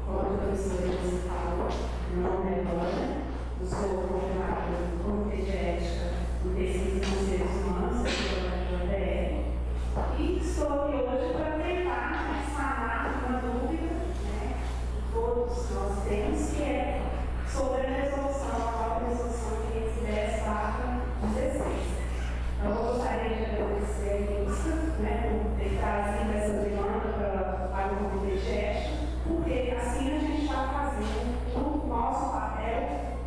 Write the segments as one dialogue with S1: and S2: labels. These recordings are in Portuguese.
S1: como a professora Elisa falou, meu nome é Dona, eu sou coordenadora do Comitê de Ética e Pesquisa nos Seres Humanos, aqui da UFR, e estou aqui hoje para tentar sanar uma dúvida, né, que todos nós temos, que é sobre a resolução, a nova resolução 510/16. Então, eu gostaria de agradecer a Ilsa, né, por ter trazido essa demanda para o Comitê de Ética, porque assim a gente está fazendo o nosso papel,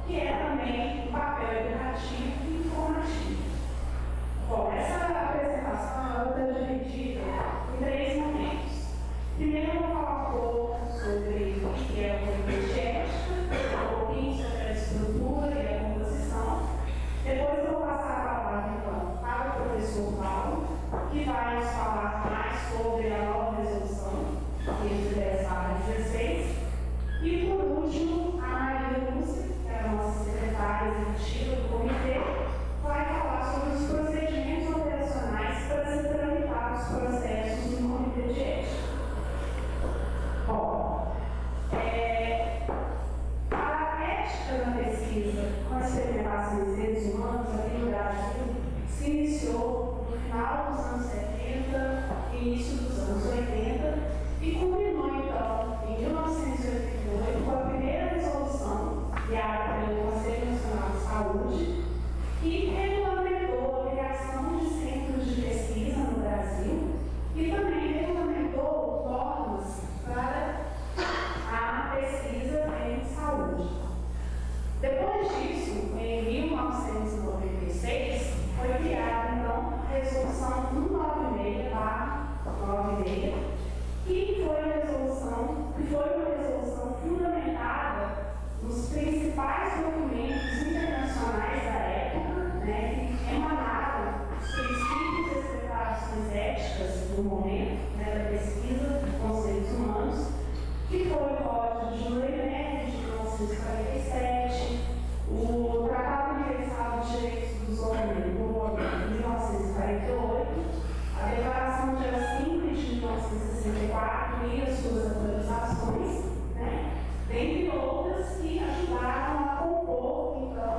S1: que é também um papel educativo e informativo. Bom, essa apresentação está dividida em 3 momentos. Primeiro, eu vou falar um pouco sobre o que é o Comitê de Ética, um pouquinho sobre a estrutura e a composição. Depois, eu vou passar a palavra, então, para o professor Paulo, que vai nos falar mais sobre a nova resolução 510/16. E, por último, a Maria Lúcia, que é a nossa secretária executiva do comitê, vai falar sobre os procedimentos operacionais para se tramitar os processos no Comitê de Ética. Bom, a ética na pesquisa com as experimentações em seres humanos aqui no Brasil se iniciou no final dos anos 70 e início dos anos 80 e culminou, então, em 1988 com a primeira resolução criada pelo Conselho Nacional de Saúde, que regulamentou a criação de centros de pesquisa no Brasil e também regulamentou normas para a pesquisa em saúde. Depois disso, em 1996, foi criada, então, a Resolução 196/96, que foi uma resolução fundamentada nos principais documentos internacionais da época, né, que emanaram dos princípios e as declarações éticas do momento, né, da pesquisa com seres humanos, que foi o Código de Nuremberg de 1947, o Tratado Universal dos Direitos dos Homens de 1948, a Declaração de Helsinki de 1964 e as suas atualizações, né, dentre outras que ajudaram a compor, então,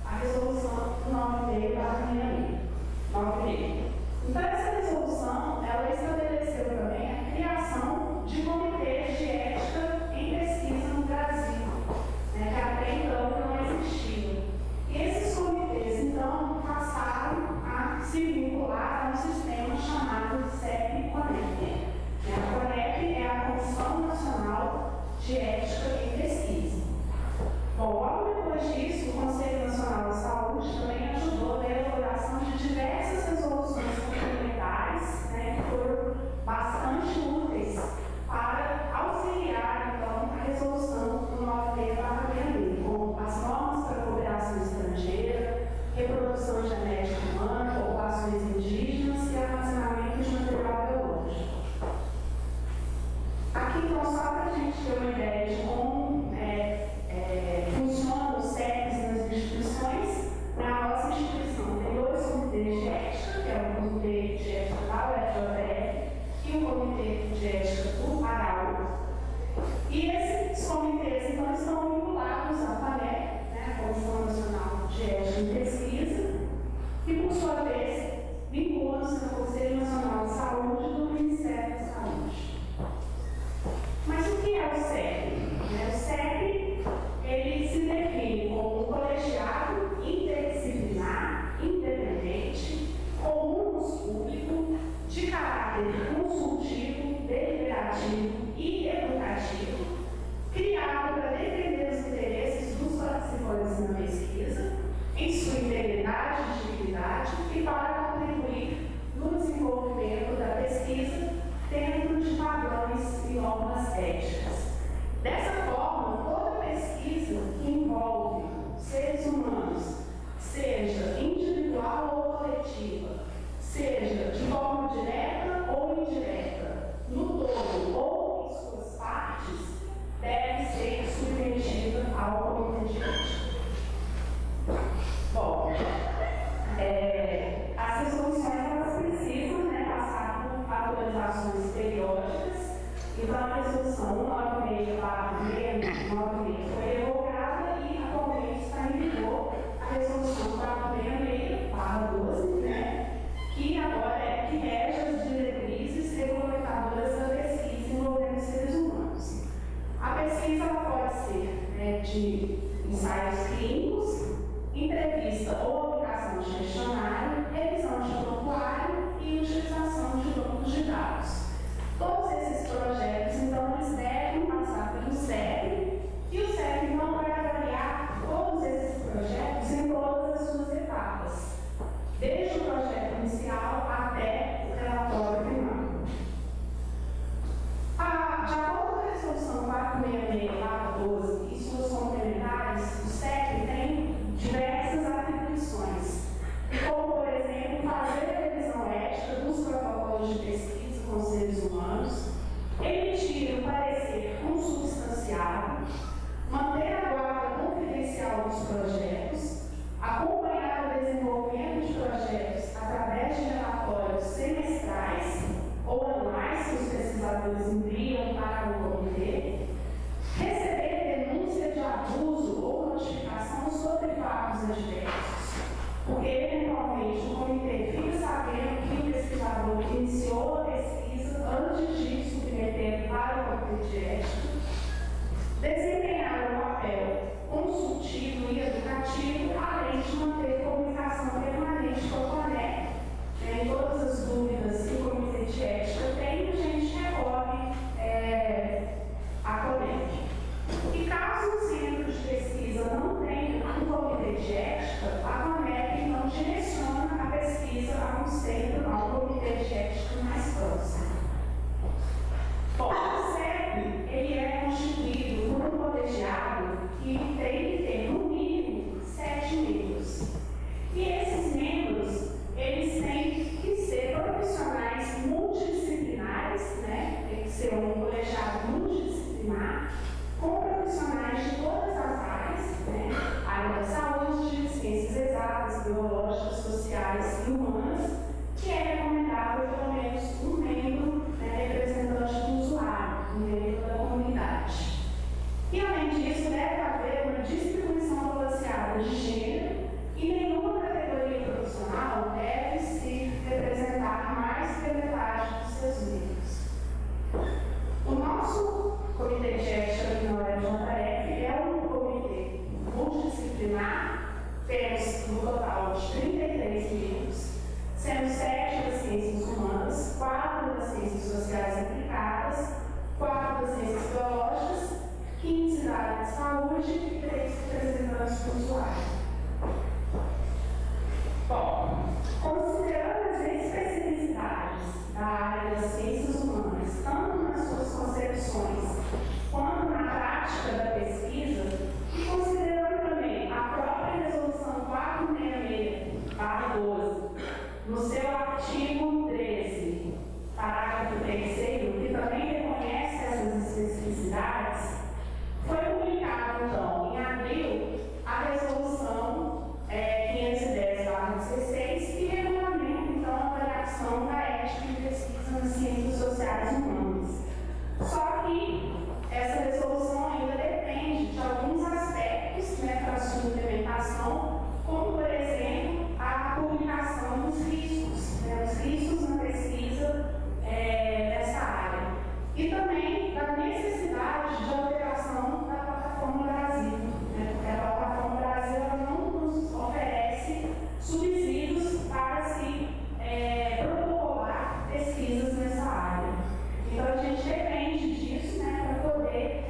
S1: a resolução 96/96. Então, essa resolução, ela estabeleceu também a criação de comitês de ética em pesquisa no Brasil, né, que até então não existiam. E esses comitês, então, passaram a se vincular a um sistema chamado CEP-CONEP. A CONEP é a Comissão Nacional de Ética em Pesquisa. Bom, logo depois disso, o Conselho Nacional de Saúde também ajudou na elaboração de diversas resoluções complementares, né, que foram bastante úteis para auxiliar, então, a resolução do 96/96, como as normas para cooperação estrangeira, reprodução genética humana, populações indígenas e armazenamento de material biológico. Aqui, então, só para a gente ter uma ideia de como funcionam os CEPs nas instituições, na nossa instituição tem 2 comitês de ética, que é o Comitê de Ética da UFR e o Comitê de Ética do ARAU. E esses comitês, então, estão vinculados à CONEP, né, a Comissão Nacional de Ética em Pesquisa, que, por sua vez, vinculam-se ao Conselho Nacional de Saúde do Ministério da Saúde. Mas o que é o CEP? 96 foi revogada e atualmente está em vigor a resolução 466/12, né, que agora que rege as diretrizes regulamentadoras da pesquisa envolvendo seres humanos. A pesquisa ela pode ser de ensaios clínicos, entrevista ou aplicação de questionário, revisão de prontuário e utilização de bancos de dados. Todos esses projetos, então, eles devem passar pelo CEP e o CEP não vai avaliar todos esses projetos em todas as suas etapas, desde o projeto inicial até o relatório final. De acordo com a resolução 466/12 e suas complementares, o CEP tem diversas atribuições, como, por exemplo, fazer a revisão ética dos protocolos de pesquisa com seres humanos, emitir um parecer consubstanciado, manter a guarda confidencial dos projetos, acompanhar o desenvolvimento de projetos através de relatórios semestrais ou anuais que os pesquisadores enviam para o comitê, receber denúncia de abuso ou notificação sobre fatos adversos, porque eventualmente o comitê fica sabendo que o pesquisador iniciou a pesquisa antes de submeter para o comitê de ética, desempenhar um papel consultivo e educativo, além de manter comunicação permanente com a CONEC. Em todas as dúvidas que o comitê de ética tem, a gente recorre à CONEC. E caso o centro de pesquisa não tenha um comitê de ética, a CONEC então direciona a pesquisa a um comitê de ética mais próximo. Bom, o CEP, ele é constituído por um colegiado que tem que ter, no mínimo, 7 membros. E esses membros, eles têm que ser profissionais multidisciplinares, né? Tem que ser um colegiado multidisciplinar, com profissionais de todas as áreas, né? Área da saúde, ciências exatas, biológicas, sociais e humanas, que é recomendável pelo menos um membro, né, representante do usuário, um membro da comunidade. E além disso, deve haver uma distribuição balanceada de gênero e nenhuma categoria profissional deve se representar mais que a metade dos seus membros. O nosso comitê de ética aqui na UFJF é um comitê multidisciplinar, temos no total de 33 membros, sendo 7 das ciências humanas, 4 das ciências sociais aplicadas, 4 das ciências biológicas, 15 da área de saúde e 3 representantes do usuário. Bom, considerando as especificidades da área das ciências humanas, tanto nas suas concepções quanto na prática da pesquisa, e considerando também a própria resolução 466/12, no seu artigo 13, parágrafo 3º, que também reconhece essas especificidades, foi publicado, então, em abril, a resolução 510/16, que regulamenta, então, a avaliação da ética em pesquisa nas ciências sociais humanas. Só que essa resolução ainda depende de alguns aspectos, né, para a sua implementação, como, por exemplo, a publicação dos riscos, né, os riscos na pesquisa dessa área. E também da necessidade de alteração da Plataforma Brasil, né, porque a Plataforma Brasil ela não nos oferece subsídios para se protocolar pesquisas nessa área. Então a gente depende disso, né, para poder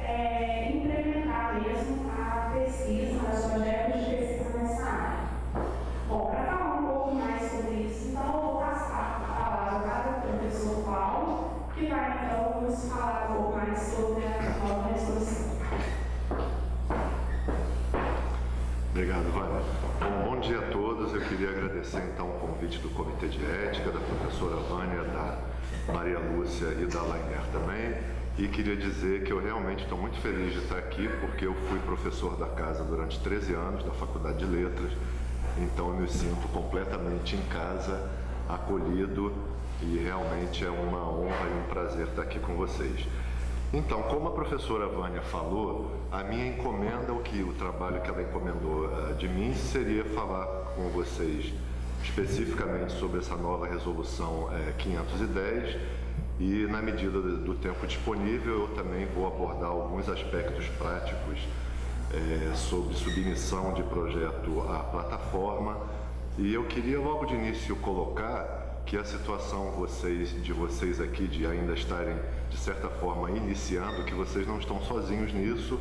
S1: implementar mesmo a pesquisa, os projetos de pesquisa nessa área. Bom, para falar um pouco mais sobre isso, então eu vou passar a palavra para o professor Paulo, que vai então nos falar um pouco mais sobre a nova resolução.
S2: Obrigado, Vânia. Bom dia a todos. Eu queria agradecer então o convite do Comitê de Ética, da professora Vânia, da Maria Lúcia e da Lainer também. E queria dizer que eu realmente estou muito feliz de estar aqui, porque eu fui professor da casa durante 13 anos, da Faculdade de Letras. Então eu me sinto completamente em casa, acolhido, e realmente é uma honra e um prazer estar aqui com vocês. Então, como a professora Vânia falou, a minha encomenda, o trabalho que ela encomendou de mim, seria falar com vocês especificamente sobre essa nova resolução 510 e, na medida do tempo disponível, eu também vou abordar alguns aspectos práticos sobre submissão de projeto à plataforma. E eu queria logo de início colocar que a situação de vocês aqui, de ainda estarem, de certa forma, iniciando, que vocês não estão sozinhos nisso,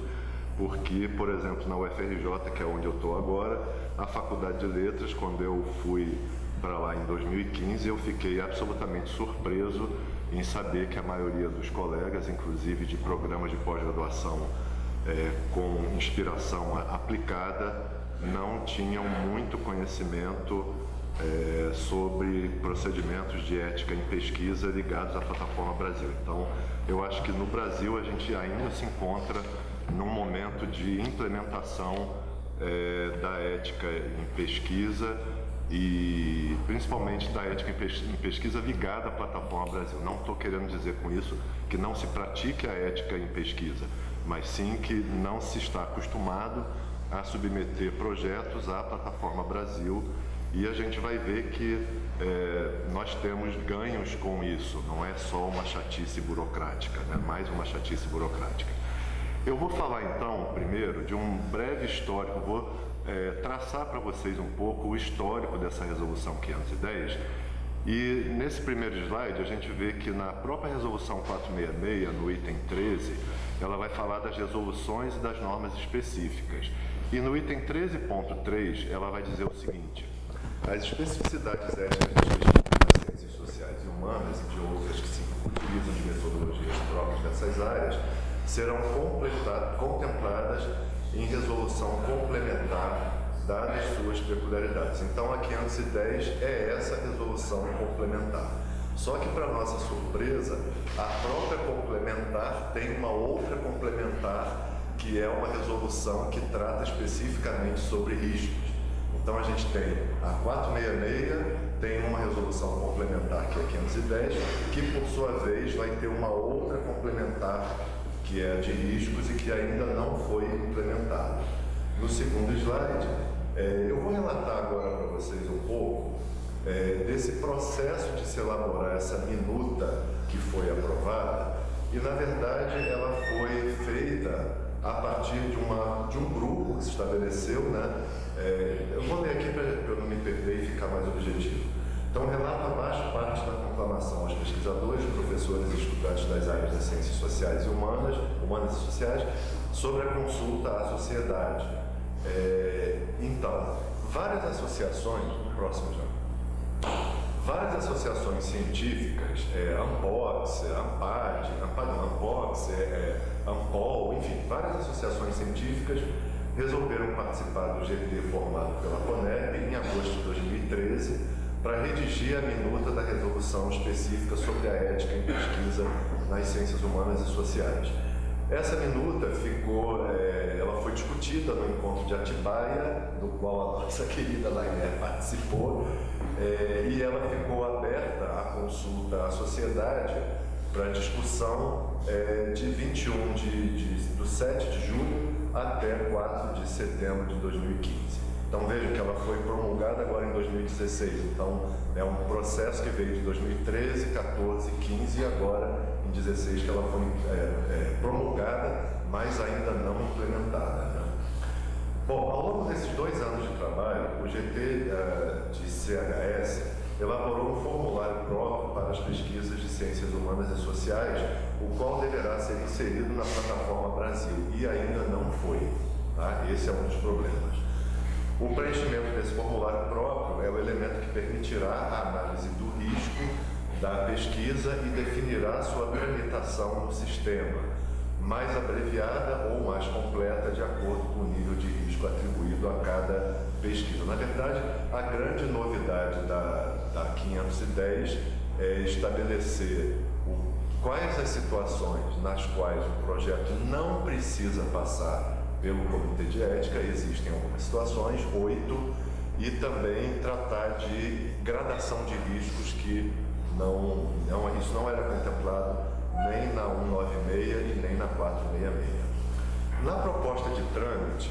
S2: porque, por exemplo, na UFRJ, que é onde eu estou agora, a Faculdade de Letras, quando eu fui para lá em 2015, eu fiquei absolutamente surpreso em saber que a maioria dos colegas, inclusive de programas de pós-graduação com inspiração aplicada, não tinham muito conhecimento sobre procedimentos de ética em pesquisa ligados à Plataforma Brasil. Então, eu acho que no Brasil a gente ainda se encontra num momento de implementação da ética em pesquisa e principalmente da ética em pesquisa ligada à Plataforma Brasil. Não estou querendo dizer com isso que não se pratique a ética em pesquisa, mas sim que não se está acostumado a submeter projetos à Plataforma Brasil. E a gente vai ver que nós temos ganhos com isso, não é só uma chatice burocrática, né? Mais uma chatice burocrática. Eu vou falar então, primeiro, de um breve histórico, vou traçar para vocês um pouco o histórico dessa Resolução 510. E nesse primeiro slide a gente vê que na própria Resolução 466, no item 13, ela vai falar das resoluções e das normas específicas. E no item 13.3 ela vai dizer o seguinte: as especificidades éticas das ciências sociais e humanas e de outras que se utilizam de metodologias próprias dessas áreas serão contempladas em resolução complementar, dadas suas peculiaridades. Então, a 510 é essa resolução complementar. Só que, para nossa surpresa, a própria complementar tem uma outra complementar, que é uma resolução que trata especificamente sobre riscos. Então, a gente tem a 466, tem uma resolução complementar, que é a 510, que, por sua vez, vai ter uma outra complementar, que é a de riscos e que ainda não foi implementada. No segundo slide, eu vou relatar agora para vocês um pouco desse processo de se elaborar essa minuta que foi aprovada, e, na verdade, ela foi feita a partir de um grupo que se estabeleceu, né? Eu vou ler aqui para eu não me perder e ficar mais objetivo. Então, relato abaixo parte da conclamação aos pesquisadores, professores e estudantes das áreas das ciências sociais e humanas e sociais, sobre a consulta à sociedade. Então, várias associações, próximo já, várias associações científicas, ANPOX, ANPAD, ANPOX, ANPOL, enfim, várias associações científicas resolveram participar do GT formado pela CONEP em agosto de 2013 para redigir a minuta da resolução específica sobre a ética em pesquisa nas ciências humanas e sociais. Essa minuta ela foi discutida no encontro de Atibaia, do qual a nossa querida Lainer participou, e ela ficou aberta à consulta à sociedade para discussão de 21 do 7 de julho até 4 de setembro de 2015. Então vejam que ela foi promulgada agora em 2016, então é um processo que veio de 2013, 14, 15 e agora em 16 que ela foi promulgada, mas ainda não implementada, né? Bom, ao longo desses 2 anos de trabalho, o GT de CHS elaborou um formulário próprio para as pesquisas de ciências humanas e sociais, o qual deverá ser inserido na Plataforma Brasil, e ainda não foi, tá? Esse é um dos problemas. O preenchimento desse formulário próprio é o elemento que permitirá a análise do risco da pesquisa e definirá sua tramitação no sistema, mais abreviada ou mais completa de acordo com o nível de risco atribuído a cada pesquisa. Na verdade, a grande novidade da 510 é estabelecer quais as situações nas quais o projeto não precisa passar pelo Comitê de Ética, existem algumas situações, 8, e também tratar de gradação de riscos que isso não era contemplado nem na 196 e nem na 466. Na proposta de trâmite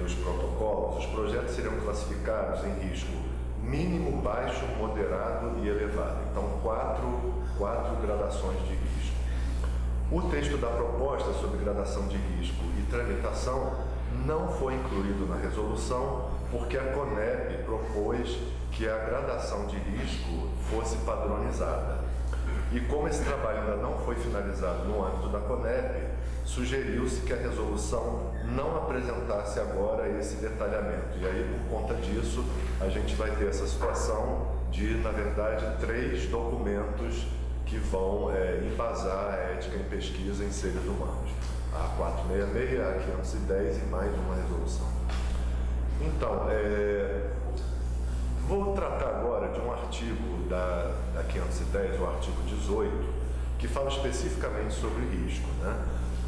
S2: dos protocolos, os projetos seriam classificados em risco mínimo, baixo, moderado e elevado. Então, quatro gradações de risco. O texto da proposta sobre gradação de risco e tramitação não foi incluído na resolução porque a CONEP propôs que a gradação de risco fosse padronizada. E como esse trabalho ainda não foi finalizado no âmbito da CONEP, sugeriu-se que a resolução não apresentasse agora esse detalhamento. E aí, por conta disso, a gente vai ter essa situação de, na verdade, 3 documentos que vão embasar a ética em pesquisa em seres humanos. A 466, a 510 e mais uma resolução. Então, vou tratar agora de um artigo da 510, o artigo 18, que fala especificamente sobre risco, né?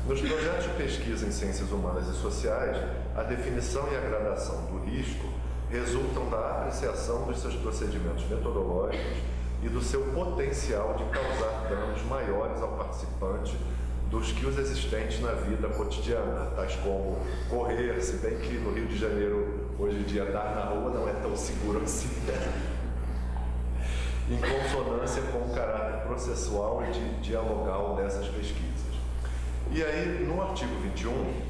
S2: Nos projetos de pesquisa em ciências humanas e sociais, a definição e a gradação do risco resultam da apreciação dos seus procedimentos metodológicos e do seu potencial de causar danos maiores ao participante dos que os existentes na vida cotidiana, tais como correr, se bem que no Rio de Janeiro, hoje em dia, andar na rua não é tão seguro assim, né? Em consonância com o caráter processual e dialogal dessas pesquisas. E aí, no artigo 21,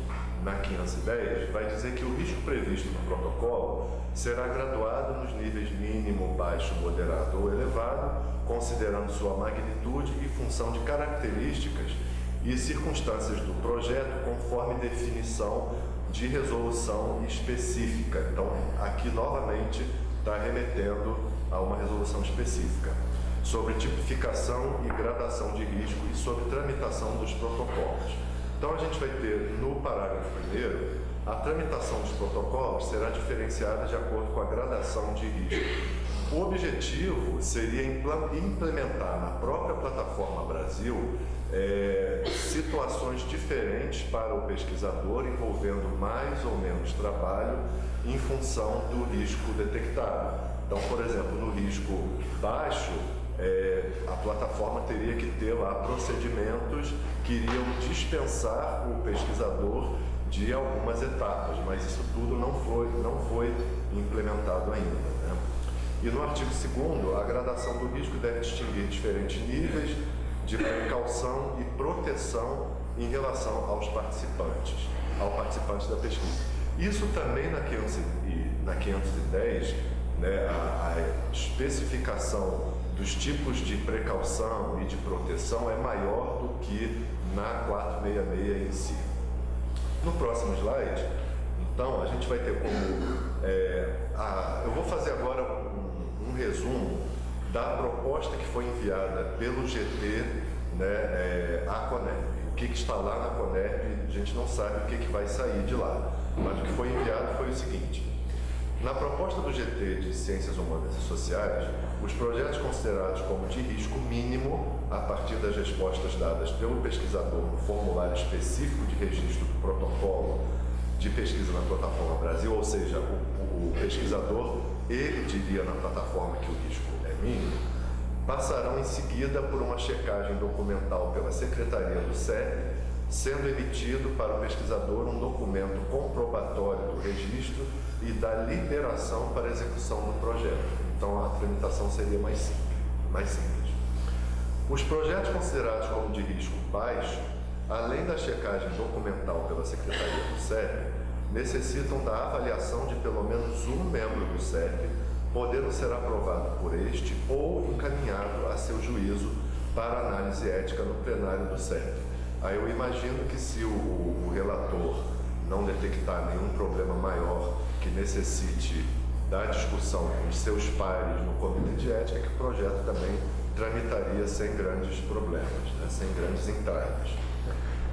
S2: na 510, vai dizer que o risco previsto no protocolo será graduado nos níveis mínimo, baixo, moderado ou elevado, considerando sua magnitude e função de características e circunstâncias do projeto conforme definição de resolução específica. Então, aqui novamente está remetendo a uma resolução específica sobre tipificação e gradação de risco e sobre tramitação dos protocolos. Então, a gente vai ter no parágrafo 1º, a tramitação dos protocolos será diferenciada de acordo com a gradação de risco. O objetivo seria implementar na própria plataforma Brasil situações diferentes para o pesquisador, envolvendo mais ou menos trabalho em função do risco detectado. Então, por exemplo, no risco baixo, a plataforma teria que ter lá procedimentos que iriam dispensar o pesquisador de algumas etapas, mas isso tudo não foi implementado ainda, né? E no artigo 2º, a gradação do risco deve distinguir diferentes níveis de precaução e proteção em relação ao participante da pesquisa. Isso também na 510, né, a especificação dos tipos de precaução e de proteção é maior do que na 466 em si. No próximo slide, então, a gente vai ter como... eu vou fazer agora um resumo da proposta que foi enviada pelo GT, né, à CONEP. O que está lá na CONEP, a gente não sabe o que vai sair de lá, mas o que foi enviado foi o seguinte: na proposta do GT de Ciências Humanas e Sociais, os projetos considerados como de risco mínimo, a partir das respostas dadas pelo pesquisador no formulário específico de registro do protocolo de pesquisa na plataforma Brasil, ou seja, o pesquisador, ele diria na plataforma que o risco é mínimo, passarão em seguida por uma checagem documental pela Secretaria do CEP, sendo emitido para o pesquisador um documento comprobatório do registro e da liberação para execução do projeto. Então, a tramitação seria mais simples. Os projetos considerados como de risco baixo, além da checagem documental pela Secretaria do CEP, necessitam da avaliação de pelo menos um membro do CEP, podendo ser aprovado por este ou encaminhado a seu juízo para análise ética no plenário do CEP. Aí eu imagino que se o relator não detectar nenhum problema maior que necessite da discussão com os seus pares no comitê de ética, que o projeto também tramitaria sem grandes problemas, né, sem grandes entraves.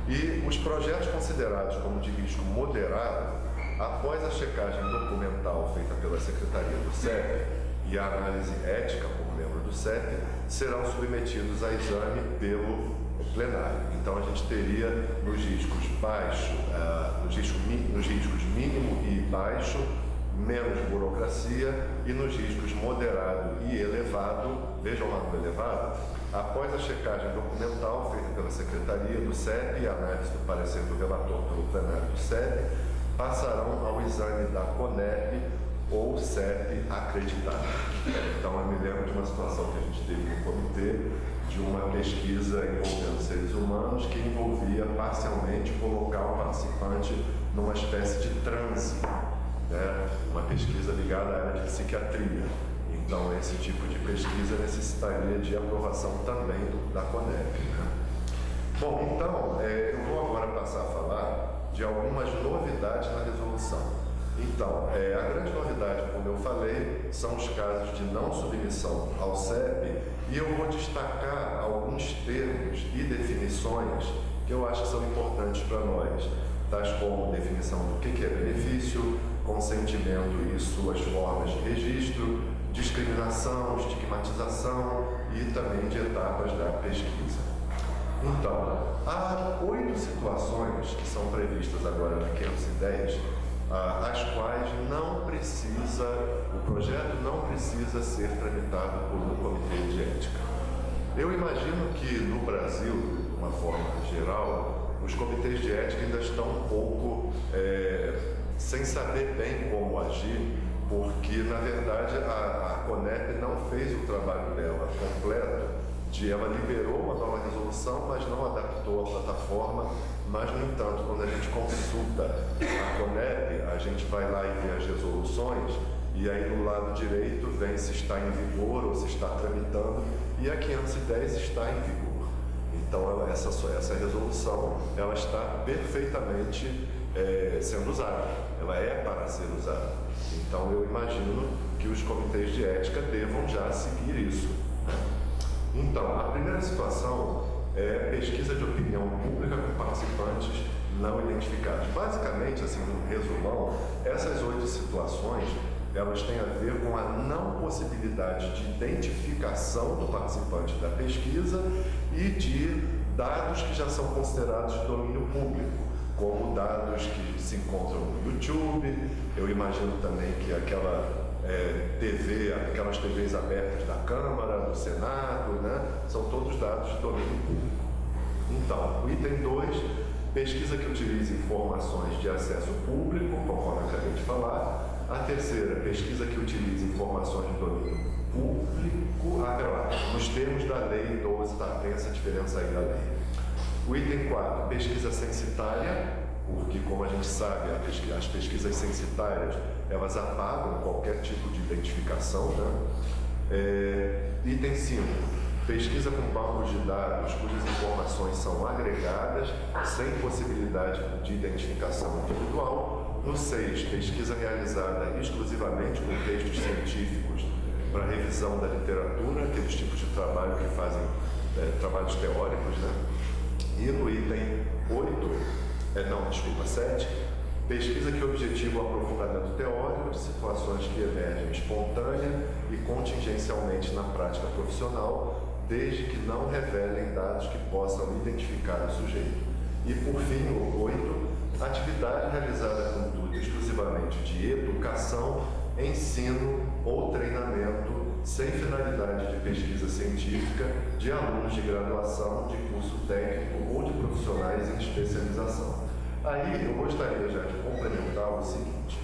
S2: E os projetos considerados como de risco moderado, após a checagem documental feita pela Secretaria do CEP e a análise ética por membro do CEP, serão submetidos a exame pelo plenário. Então a gente teria nos riscos baixo, nos riscos mínimo e baixo, menos burocracia, e nos riscos moderado e elevado, vejam lá no elevado, Após a checagem documental feita pela Secretaria do CEP e a análise do parecer do relator pelo plenário do CEP, passarão ao exame da CONEP ou CEP acreditado. Então, eu me lembro de uma situação que a gente teve no comitê, de uma pesquisa envolvendo seres humanos que envolvia parcialmente colocar o participante numa espécie de transe, né? Uma pesquisa ligada à área de psiquiatria. Então, esse tipo de pesquisa necessitaria de aprovação também da CONEP. Né? Bom, então, eu vou agora passar a falar de algumas novidades na resolução. Então, a grande novidade, como eu falei, são os casos de não submissão ao CEP, e eu vou destacar alguns termos e definições que eu acho que são importantes para nós, tais como definição do que é benefício, consentimento e suas formas de registro, discriminação, estigmatização e também de etapas da pesquisa. Então, há 8 situações que são previstas agora na 510, as quais o projeto não precisa ser tramitado por um comitê de ética. Eu imagino que no Brasil, de uma forma geral, os comitês de ética ainda estão um pouco sem saber bem como agir, porque, na verdade, a CONEP não fez o trabalho dela completo, ela liberou uma nova resolução, mas não adaptou a plataforma. Mas, no entanto, quando a gente consulta a CONEP, a gente vai lá e vê as resoluções, e aí no lado direito vem se está em vigor ou se está tramitando, e a 510 está em vigor. Então, essa resolução ela está perfeitamente sendo usada, ela é para ser usada. Então, eu imagino que os comitês de ética devam já seguir isso. Então, a primeira situação é pesquisa de opinião pública com participantes não identificados. Basicamente, assim, no resumão, essas 8 situações, elas têm a ver com a não possibilidade de identificação do participante da pesquisa e de dados que já são considerados de domínio público, como dados que se encontram no YouTube. Eu imagino também que aquelas TVs abertas da Câmara, do Senado, né? São todos dados de domínio público. Então, o item 2, pesquisa que utilize informações de acesso público, conforme eu acabei de falar. A terceira, pesquisa que utilize informações de domínio público, nos termos da Lei 12, tem essa diferença aí da lei. O item 4, pesquisa censitária, porque, como a gente sabe, as pesquisas censitárias, elas apagam qualquer tipo de identificação, né? Item 5, pesquisa com bancos de dados cujas informações são agregadas, sem possibilidade de identificação individual. No 6, pesquisa realizada exclusivamente com textos científicos para revisão da literatura, aqueles tipos de trabalho que fazem trabalhos teóricos, né? E no item 7, pesquisa que objetiva o aprofundamento teórico de situações que emergem espontânea e contingencialmente na prática profissional, desde que não revelem dados que possam identificar o sujeito. E, por fim, o 8, atividade realizada com intuito exclusivamente de educação, ensino ou treinamento, sem finalidade de pesquisa científica, de alunos de graduação, de curso técnico ou de profissionais em especialização. Aí eu gostaria já de complementar o seguinte: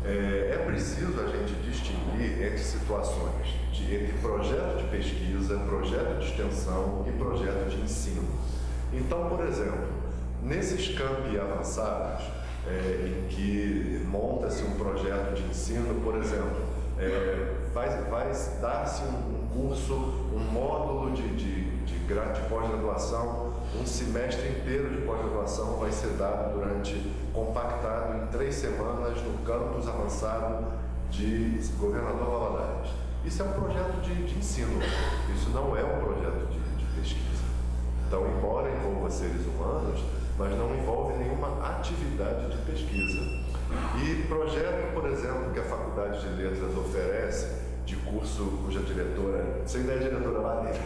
S2: é preciso a gente distinguir entre situações entre projeto de pesquisa, projeto de extensão e projeto de ensino. Então, por exemplo, nesses campi avançados, em que monta-se um projeto de ensino, por exemplo, vai dar-se um curso, um módulo de pós-graduação, um semestre inteiro de pós-graduação vai ser dado compactado em 3 semanas no campus avançado de Governador Valadares. Isso é um projeto de ensino, isso não é um projeto de pesquisa. Então, embora envolva seres humanos, mas não envolve nenhuma atividade de pesquisa. E projeto, por exemplo, que a Faculdade de Letras oferece, de curso cuja diretora, você ainda é diretora lá dentro,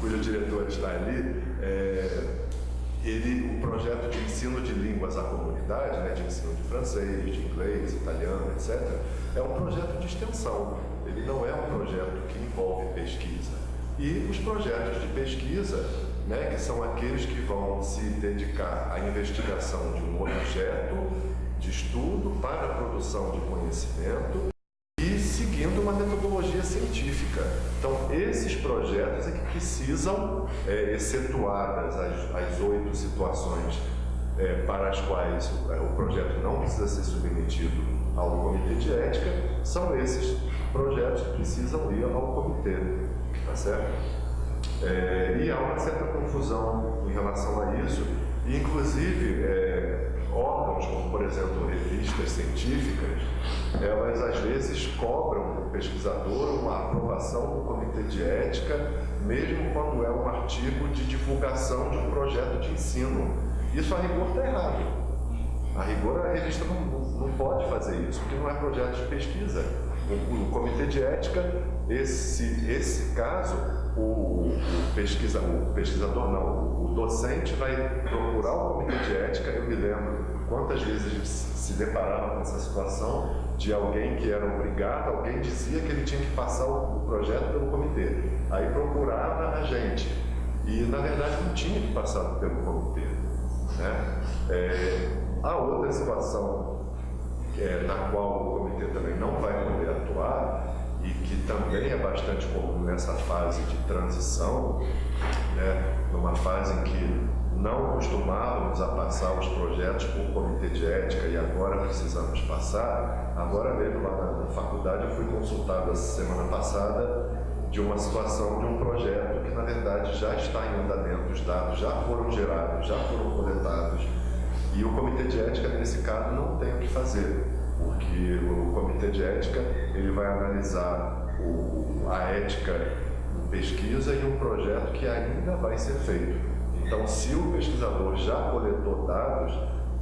S2: cuja diretora está ali, o projeto de ensino de línguas à comunidade, né, de ensino de francês, de inglês, italiano, etc., é um projeto de extensão. Ele não é um projeto que envolve pesquisa. e os projetos de pesquisa, né, que são aqueles que vão se dedicar à investigação de um objeto de estudo para a produção de conhecimento e seguindo uma metodologia científica. Então, esses projetos é que precisam, excetuadas as 8 situações para as quais o projeto não precisa ser submetido ao comitê de ética, são esses projetos que precisam ir ao comitê, tá certo? E há uma certa confusão em relação a isso, e inclusive órgãos como, por exemplo, revistas científicas, elas às vezes cobram do pesquisador uma aprovação do comitê de ética, mesmo quando é um artigo de divulgação de um projeto de ensino. Isso a rigor está errado. A rigor a revista não pode fazer isso, porque não é projeto de pesquisa. O comitê de ética, esse caso, o pesquisador não, o docente vai procurar o comitê de ética. Eu me lembro quantas vezes a gente se deparava com essa situação de alguém que era obrigado, alguém dizia que ele tinha que passar o projeto pelo comitê, aí procurava a gente, e na verdade não tinha que passar pelo comitê, né? A outra situação na qual o comitê também não vai poder atuar, e que também é bastante comum nessa fase de transição, né, numa fase em que não costumávamos a passar os projetos por comitê de ética e agora precisamos passar. Agora mesmo lá na faculdade eu fui consultado essa semana passada de uma situação de um projeto que na verdade já está em andamento, os dados já foram gerados, já foram coletados, e o comitê de ética nesse caso não tem o que fazer, porque o comitê de ética ele vai analisar a ética em pesquisa e um projeto que ainda vai ser feito. Então, se o pesquisador já coletou dados,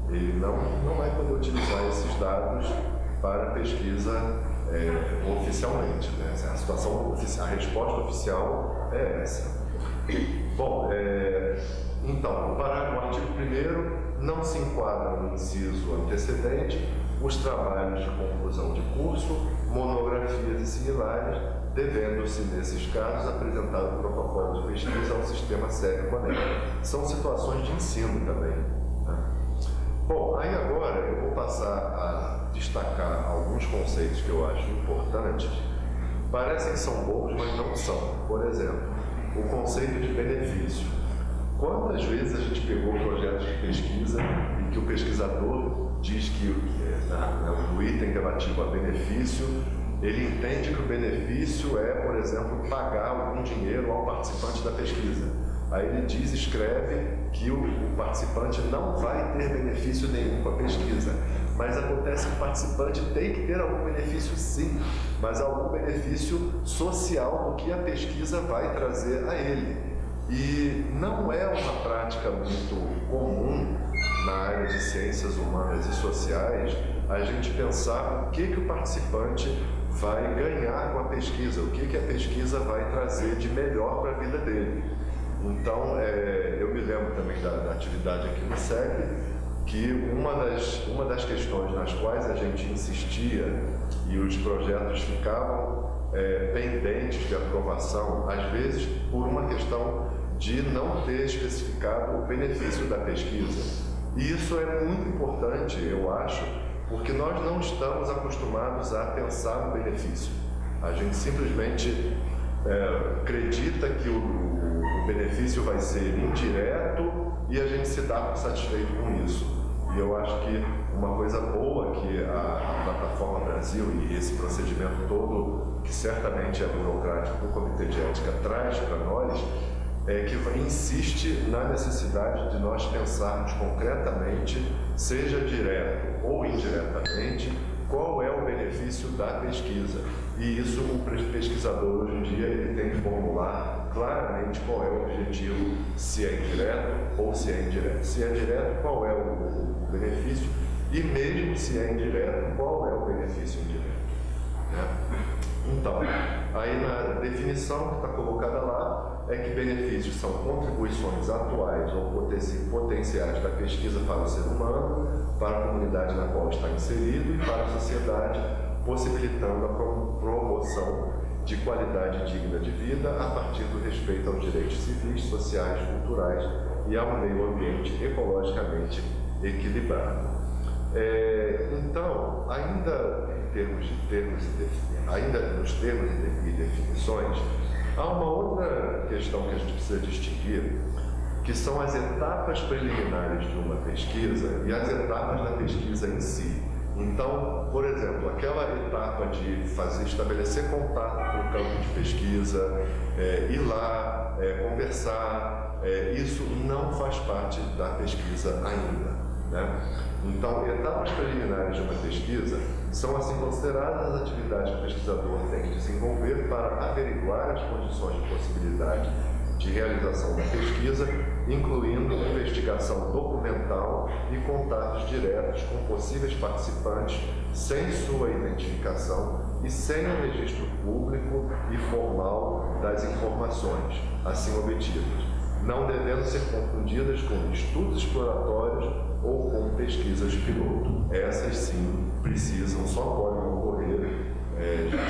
S2: ele não vai poder utilizar esses dados para pesquisa oficialmente, né? A situação, a resposta oficial é essa. Bom, então, o artigo 1º não se enquadra no inciso antecedente os trabalhos de conclusão de curso, monografias e similares, devendo-se, nesses casos, apresentar o protocolo de pesquisa ao sistema SEB-CONEC. São situações de ensino também, né? Bom, aí agora eu vou passar a destacar alguns conceitos que eu acho importantes. Parecem que são bons, mas não são. Por exemplo, o conceito de benefício. Quantas vezes a gente pegou projetos de pesquisa em que o pesquisador diz que no item relativo a benefício, ele entende que o benefício é, por exemplo, pagar algum dinheiro ao participante da pesquisa. Aí ele escreve que o participante não vai ter benefício nenhum com a pesquisa. Mas acontece que o participante tem que ter algum benefício sim, mas algum benefício social do que a pesquisa vai trazer a ele. E não é uma prática muito comum na área de ciências humanas e sociais a gente pensar o que o participante vai ganhar com a pesquisa, o que a pesquisa vai trazer de melhor para a vida dele. Então, eu me lembro também da atividade aqui no SEB, que uma das questões nas quais a gente insistia e os projetos ficavam pendentes de aprovação, às vezes por uma questão de não ter especificado o benefício da pesquisa. E isso é muito importante, eu acho, porque nós não estamos acostumados a pensar no benefício. A gente simplesmente acredita que o benefício vai ser indireto e a gente se dá por satisfeito com isso. E eu acho que uma coisa boa que a Plataforma Brasil e esse procedimento todo, que certamente é burocrático, que o Comitê de Ética traz para nós, é que insiste na necessidade de nós pensarmos concretamente, seja direto ou indiretamente, qual é o benefício da pesquisa. E isso o pesquisador hoje em dia ele tem que formular claramente qual é o objetivo, se é indireto ou se é indireto. Se é direto, qual é o benefício, e mesmo se é indireto, qual é o benefício indireto, né? Então, aí na definição que está colocada lá é que benefícios são contribuições atuais ou potenciais da pesquisa para o ser humano, para a comunidade na qual está inserido e para a sociedade, possibilitando a promoção de qualidade digna de vida a partir do respeito aos direitos civis, sociais, culturais e ao meio ambiente ecologicamente equilibrado. Então, ainda nos termos e definições, há uma outra questão que a gente precisa distinguir, que são as etapas preliminares de uma pesquisa e as etapas da pesquisa em si. Então, por exemplo, aquela etapa de estabelecer contato com o campo de pesquisa, ir lá, conversar, isso não faz parte da pesquisa ainda, né? Então, etapas preliminares de uma pesquisa são assim consideradas as atividades que o pesquisador tem que desenvolver para averiguar as condições de possibilidade de realização da pesquisa, incluindo investigação documental e contatos diretos com possíveis participantes sem sua identificação e sem o registro público e formal das informações assim obtidas, não devendo ser confundidas com estudos exploratórios ou com pesquisas piloto. Essas sim só podem ocorrer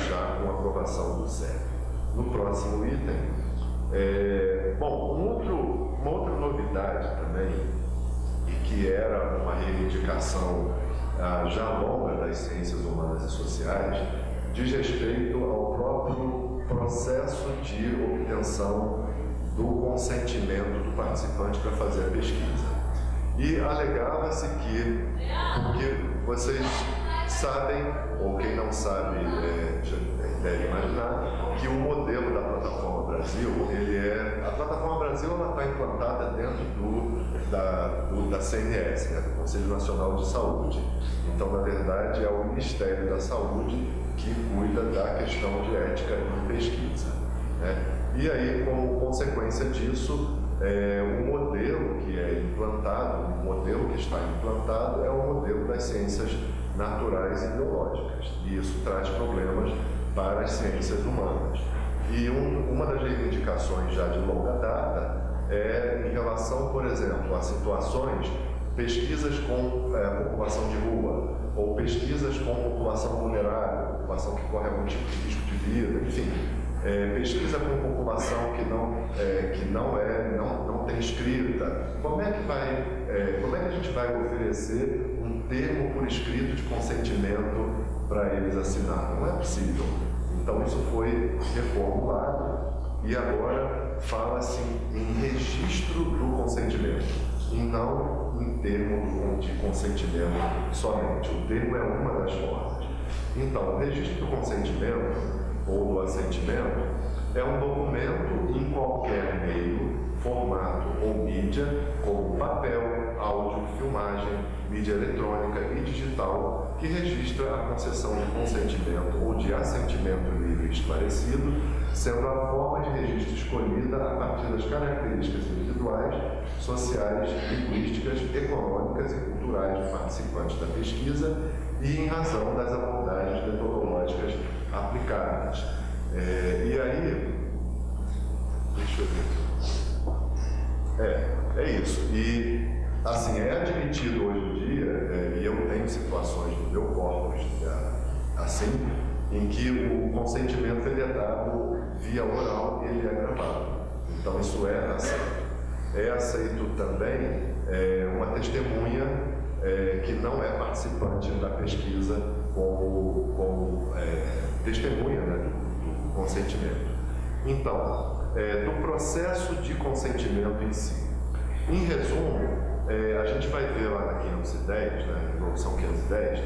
S2: já com a aprovação do CEP. No próximo item, uma outra novidade também, e que era uma reivindicação já longa das ciências humanas e sociais, diz respeito ao próprio processo de obtenção do consentimento do participante para fazer a pesquisa. E alegava-se que, porque vocês sabem, ou quem não sabe já deve imaginar, que o modelo da Plataforma Brasil, a Plataforma Brasil está implantada dentro da CNS, né, do Conselho Nacional de Saúde. Então, na verdade, é o Ministério da Saúde que cuida da questão de ética em pesquisa, né? E aí, como consequência disso, o modelo que é implantado, o modelo que está implantado é o modelo das ciências naturais e biológicas, e isso traz problemas para as ciências humanas. E uma das reivindicações já de longa data é em relação, por exemplo, a situações, pesquisas com população de rua, ou pesquisas com população vulnerável, população que corre algum tipo de risco de vida, enfim, pesquisa com população que não tem escrita. Como é que a gente vai oferecer um termo por escrito de consentimento para eles assinarem? Não é possível. Então isso foi reformulado e agora fala-se em registro do consentimento e não em termo de consentimento somente. O termo é uma das formas. Então, o registro do consentimento ou do assentimento é um documento em qualquer meio, formato ou mídia, como papel, áudio, filmagem, mídia eletrônica e digital, que registra a concessão de consentimento ou de assentimento livre e esclarecido, sendo a forma de registro escolhida a partir das características individuais, sociais, linguísticas, econômicas e culturais do participante da pesquisa e em razão das abordagens metodológicas aplicadas. E aí, deixa eu ver. É isso. E, assim, é admitido hoje em dia, e eu tenho situações no meu corpus, assim, em que o consentimento ele é dado via oral e ele é gravado. Então, isso é aceito. É aceito também uma testemunha que não é participante da pesquisa como testemunha, né, do consentimento. Então, do processo de consentimento em si. Em resumo, a gente vai ver lá na 510, na Resolução 510,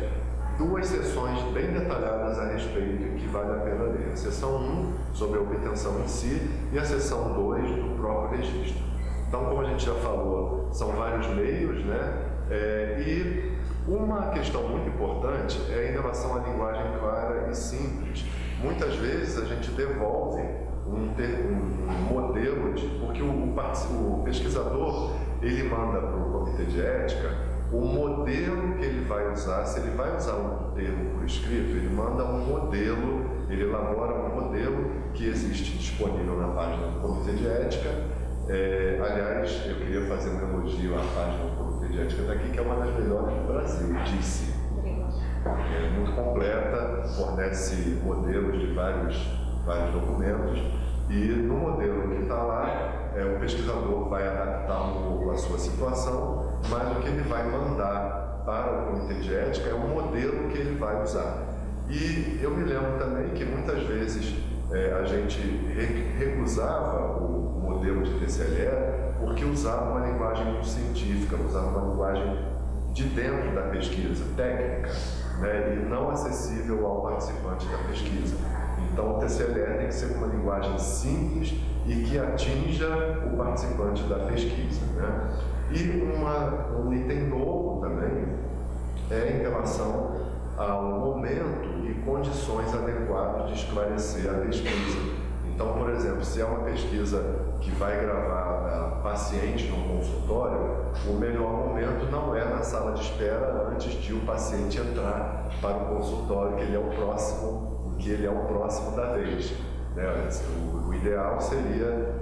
S2: duas sessões bem detalhadas a respeito e que vale a pena ler. A seção 1, sobre a obtenção em si, e a seção 2, do próprio registro. Então, como a gente já falou, são vários meios, né? E uma questão muito importante é em relação à linguagem clara e simples. Muitas vezes a gente devolve um modelo, porque o pesquisador ele manda para o comitê de ética o modelo que ele vai usar. Se ele vai usar um termo por escrito, ele manda um modelo, ele elabora um modelo que existe disponível na página do comitê de ética. Aliás, eu queria fazer um elogio à página do comitê de ética daqui, que é uma das melhores do Brasil, disse. É muito completa, fornece modelos de vários vários documentos, e no modelo que está lá, o pesquisador vai adaptar um pouco a sua situação, mas o que ele vai mandar para o comitê de ética é o modelo que ele vai usar. E eu me lembro também que muitas vezes a gente recusava o modelo de TCLE porque usava uma linguagem muito científica, usava uma linguagem de dentro da pesquisa, técnica, né, e não acessível ao participante da pesquisa. Então, o TCLE tem que ser uma linguagem simples e que atinja o participante da pesquisa, né? E um item novo também é em relação ao momento e condições adequadas de esclarecer a pesquisa. Então, por exemplo, se é uma pesquisa que vai gravar pacientes no consultório, o melhor momento não é na sala de espera antes de o paciente entrar para o consultório, que ele é o próximo da vez, né? O ideal seria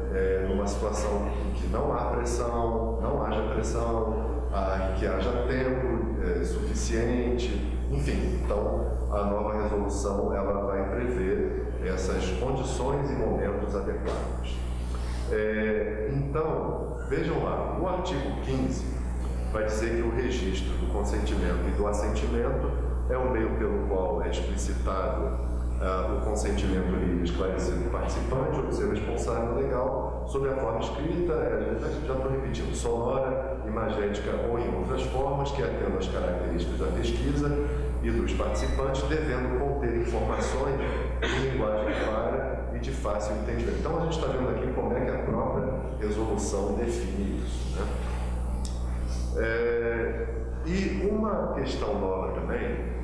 S2: numa situação em que não há pressão, não haja pressão, em que haja tempo suficiente, enfim. Então, a nova resolução ela vai prever essas condições e momentos adequados. Então, vejam lá, no artigo 15 vai dizer que o registro do consentimento e do assentimento é o meio pelo qual é explicitado o consentimento livre esclarecido do participante ou do seu responsável legal sob a forma escrita, já estou repetindo, sonora, imagética ou em outras formas que atendam às características da pesquisa e dos participantes, devendo conter informações em linguagem clara e de fácil entendimento. Então a gente está vendo aqui como é que a própria resolução define isso, né? E uma questão nova também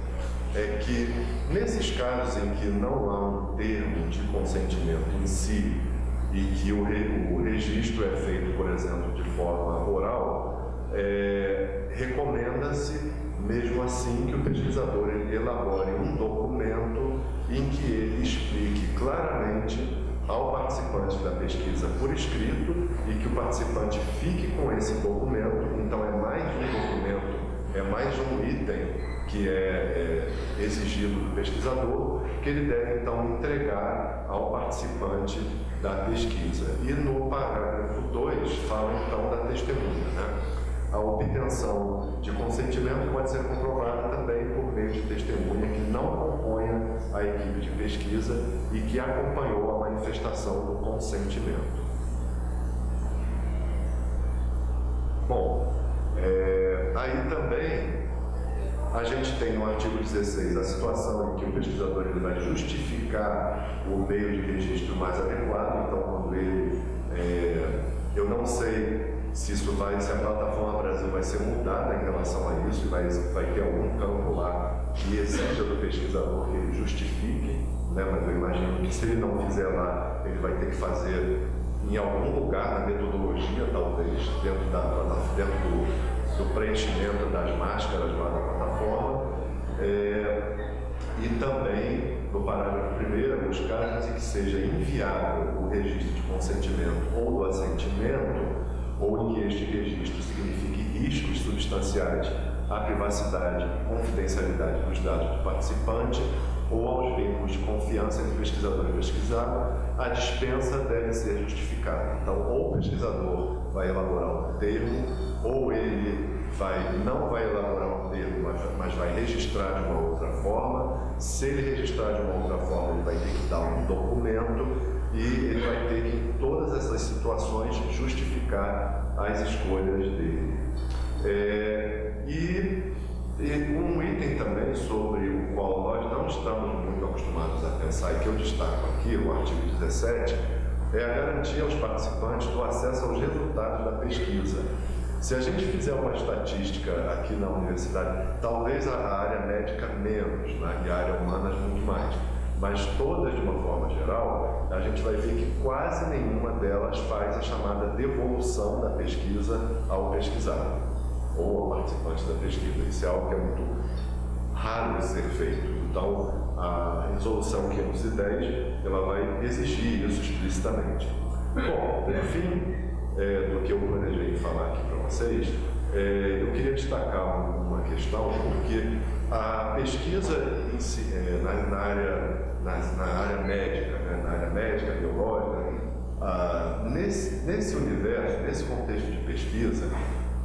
S2: é que, nesses casos em que não há um termo de consentimento em si e que o registro é feito, por exemplo, de forma oral, recomenda-se, mesmo assim, que o pesquisador elabore um documento em que ele explique claramente ao participante da pesquisa por escrito e que o participante fique com esse documento. Então, é mais um documento, é mais um item que é exigido do pesquisador, que ele deve então entregar ao participante da pesquisa. E no parágrafo 2 fala então da testemunha, né? A obtenção de consentimento pode ser comprovada também por meio de testemunha que não componha a equipe de pesquisa e que acompanhou a manifestação do consentimento. Bom, aí também a gente tem no artigo 16 a situação em que o pesquisador ele vai justificar o meio de registro mais adequado. Então, quando ele, eu não sei se a plataforma Brasil vai ser mudada em relação a isso, vai ter algum campo lá que exija do pesquisador que ele justifique, né? Mas eu imagino que se ele não fizer lá, ele vai ter que fazer em algum lugar na metodologia, talvez, dentro do preenchimento das máscaras lá da plataforma. E também, no parágrafo 1º, nos casos em que seja inviável o registro de consentimento ou do assentimento, ou em que este registro signifique riscos substanciais à privacidade e confidencialidade dos dados do participante ou aos vínculos de confiança entre pesquisador e pesquisado, a dispensa deve ser justificada. Então, ou o pesquisador vai elaborar um termo, ou ele não vai elaborar um termo, mas vai registrar de uma outra forma. Se ele registrar de uma outra forma, ele vai ter que dar um documento e ele vai ter que, em todas essas situações, justificar as escolhas dele. E um item também sobre o qual nós não estamos muito acostumados a pensar e que eu destaco aqui, o artigo 17, é a garantia aos participantes do acesso aos resultados da pesquisa. Se a gente fizer uma estatística aqui na universidade, talvez a área médica menos, né, e a área humanas muito mais, mas todas de uma forma geral, a gente vai ver que quase nenhuma delas faz a chamada devolução da pesquisa ao pesquisado ou ao participante da pesquisa. Isso é algo que é muito raro de ser feito. Então, a resolução 510, ela vai exigir isso explicitamente. Bom, no fim do que eu planejei falar aqui para vocês, eu queria destacar uma questão, porque a pesquisa em si, na área médica, né, na área médica, biológica, nesse universo, nesse contexto de pesquisa,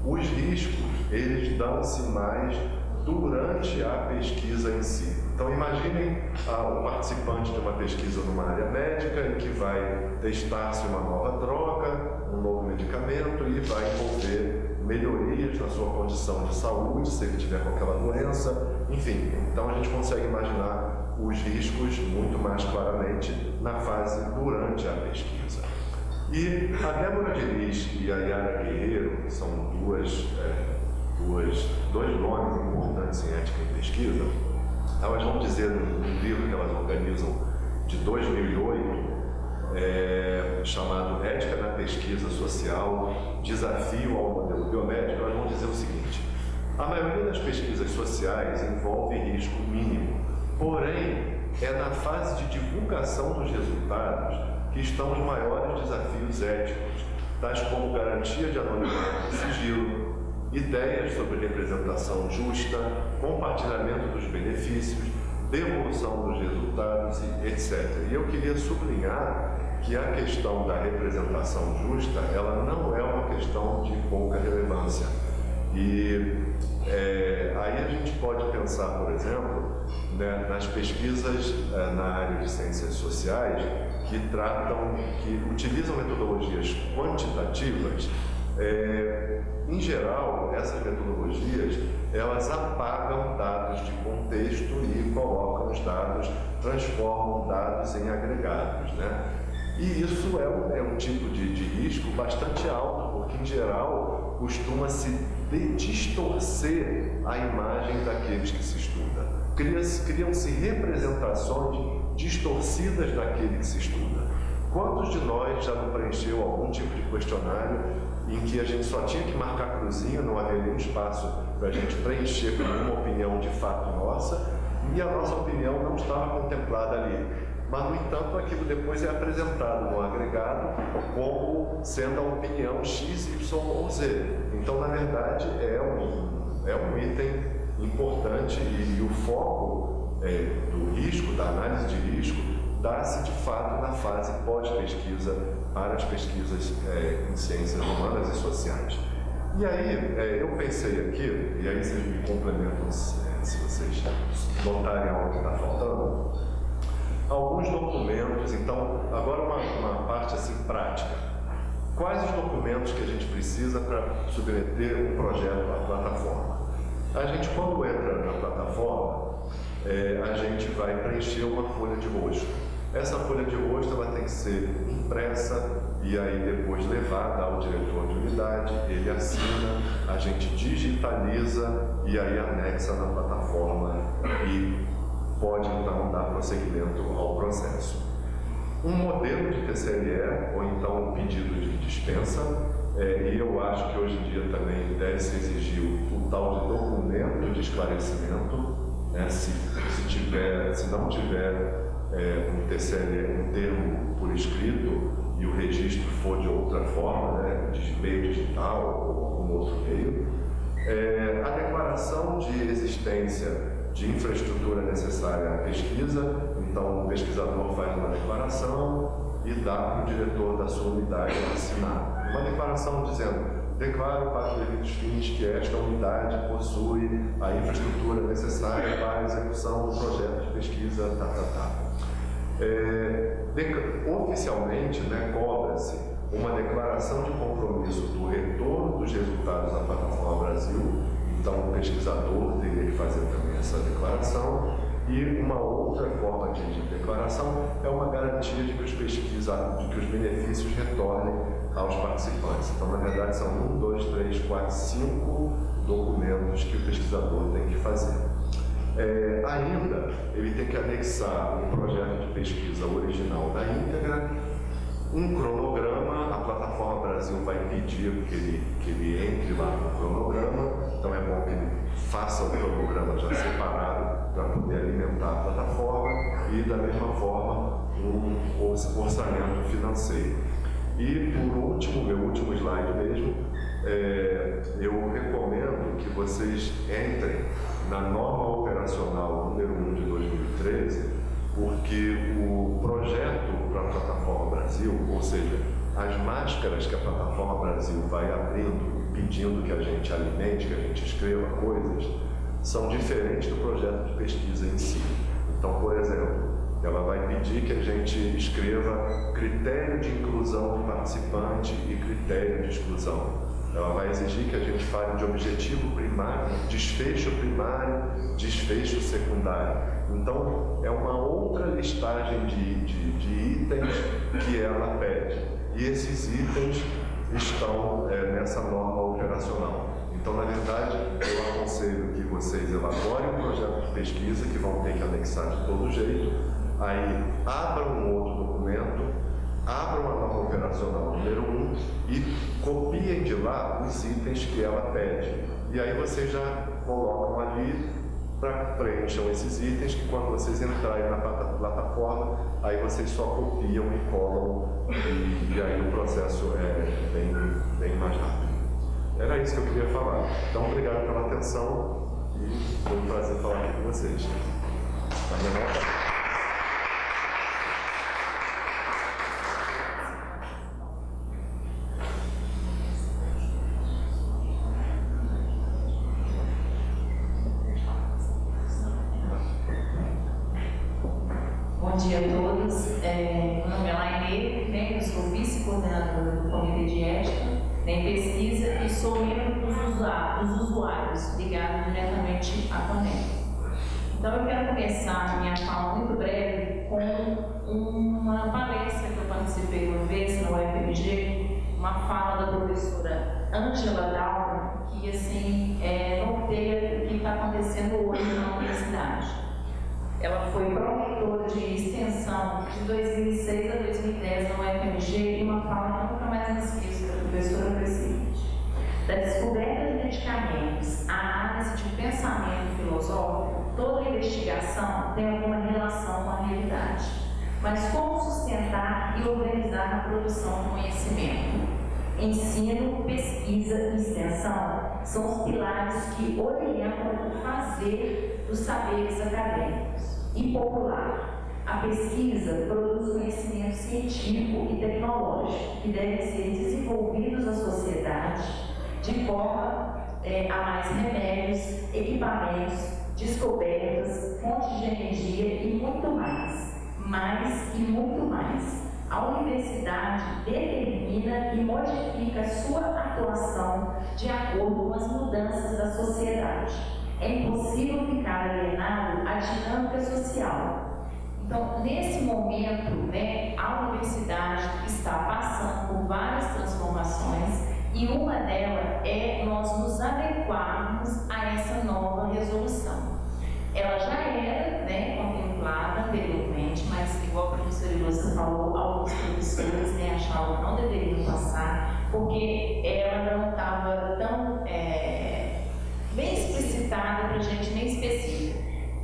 S2: os riscos, eles dão-se mais durante a pesquisa em si. Então, imaginem o participante de uma pesquisa numa área médica em que vai testar-se uma nova droga, um novo medicamento e vai envolver melhorias na sua condição de saúde, se ele tiver com aquela doença, enfim. Então, a gente consegue imaginar os riscos muito mais claramente na fase durante a pesquisa. E a Débora Diniz e a Yara Guerreiro, que são dois nomes importantes em ética e pesquisa, elas vão dizer no livro que elas organizam de 2008, chamado Ética na Pesquisa Social, Desafio ao Modelo Biomédico, elas vão dizer o seguinte: a maioria das pesquisas sociais envolve risco mínimo, porém é na fase de divulgação dos resultados que estão os maiores desafios éticos, tais como garantia de anonimato e sigilo, ideias sobre representação justa, compartilhamento dos benefícios, devolução dos resultados, etc. E eu queria sublinhar que a questão da representação justa, ela não é uma questão de pouca relevância. E aí a gente pode pensar, por exemplo, né, nas pesquisas na área de ciências sociais que utilizam metodologias quantitativas. Em geral, essas metodologias, elas apagam dados de contexto e colocam os dados, transformam dados em agregados, né? E isso é um tipo de risco bastante alto, porque, em geral, costuma-se distorcer a imagem daqueles que se estuda. Criam-se representações distorcidas daquele que se estuda. Quantos de nós já não preencheu algum tipo de questionário em que a gente só tinha que marcar cruzinha, não havia nenhum espaço para a gente preencher com uma opinião de fato nossa, e a nossa opinião não estava contemplada ali. Mas, no entanto, aquilo depois é apresentado no agregado como sendo a opinião X, Y ou Z. Então, na verdade, é um item importante e o foco do risco, da análise de risco, dá-se de fato na fase pós-pesquisa para as pesquisas em ciências humanas e sociais. E aí, eu pensei aqui, e aí vocês me complementam se vocês notarem algo que está faltando, alguns documentos. Então, agora uma parte assim prática. Quais os documentos que a gente precisa para submeter um projeto à plataforma? A gente, quando entra na plataforma, a gente vai preencher uma folha de rosto. Essa folha de rosto ela tem que ser impressa e aí depois levada ao diretor de unidade, ele assina, a gente digitaliza e aí anexa na plataforma e pode então dar prosseguimento ao processo. Um modelo de TCLE ou então um pedido de dispensa, e eu acho que hoje em dia também deve se exigir o tal de documento de esclarecimento, né, se não tiver um TCLE, um termo por escrito, e o registro for de outra forma, né, de meio digital ou algum outro meio. A declaração de existência de infraestrutura necessária à pesquisa, então o pesquisador faz uma declaração e dá para o diretor da sua unidade assinar. Uma declaração dizendo: declaro para os devidos fins que esta unidade possui a infraestrutura necessária para a execução do projeto de pesquisa, Oficialmente, né, cobra-se uma declaração de compromisso do retorno dos resultados à Plataforma Brasil. Então, o pesquisador teria que fazer também essa declaração. E uma outra forma de declaração é uma garantia de que os benefícios retornem aos participantes. Então, na verdade, são 1, 2, 3, 4, 5 documentos que o pesquisador tem que fazer. Ainda, ele tem que anexar um projeto de pesquisa original da íntegra, um cronograma. A Plataforma Brasil vai pedir que ele entre lá no cronograma, então é bom que ele faça o cronograma já separado para poder alimentar a plataforma e, da mesma forma, um orçamento financeiro. E, por último, meu último slide mesmo, eu recomendo que vocês entrem na norma operacional número 1 de 2013, porque o projeto para a Plataforma Brasil, ou seja, as máscaras que a Plataforma Brasil vai abrindo, pedindo que a gente alimente, que a gente escreva coisas, são diferentes do projeto de pesquisa em si. Então, por exemplo, ela vai pedir que a gente escreva critério de inclusão do participante e critério de exclusão. Ela vai exigir que a gente fale de objetivo primário, desfecho primário, desfecho secundário. Então, é uma outra listagem de itens que ela pede. E esses itens estão nessa norma operacional. Então, na verdade, eu aconselho que vocês elaborem um projeto de pesquisa que vão ter que anexar de todo jeito, aí abram um outro documento, abram a norma operacional número 1 e copiem de lá os itens que ela pede. E aí vocês já colocam ali, preencham esses itens, que quando vocês entrarem na plataforma, aí vocês só copiam e colam, e aí o processo é bem mais rápido. Era isso que eu queria falar. Então, obrigado pela atenção e foi um prazer falar aqui com vocês.
S3: Bom dia a todos. Meu nome é Lainê, eu sou vice-coordenadora do Comitê de Ética em Pesquisa e sou membro dos usuários ligados diretamente à CONEC. Então, eu quero começar minha fala muito breve com uma palestra que eu participei uma vez na UFMG, uma fala da professora Angela Dalton, que assim, norteia o que está acontecendo hoje na universidade. Ela foi promotora de extensão de 2006 a 2010 na UFMG e uma fala que nunca mais me esqueço da professora foi a seguinte: da descoberta de medicamentos à análise de pensamento filosófico, toda investigação tem alguma relação com a realidade. Mas como sustentar e organizar a produção do conhecimento? Ensino, pesquisa e extensão são os pilares que orientam o fazer dos saberes acadêmicos e popular. A pesquisa produz conhecimento científico e tecnológico que devem ser desenvolvidos na sociedade de forma a mais remédios, equipamentos, descobertas, fontes de energia e muito mais. Mais e muito mais. A universidade determina e modifica sua atuação de acordo com as mudanças da sociedade. É impossível ficar alienado à dinâmica social. Então, nesse momento, a universidade está passando por várias transformações e uma delas é nós nos adequarmos a essa nova resolução. Ela já era contemplada anteriormente, mas igual a professora Ilusa falou, alguns professores achavam que não deveriam passar, porque ela não estava tão bem explicitada para a gente, nem específica.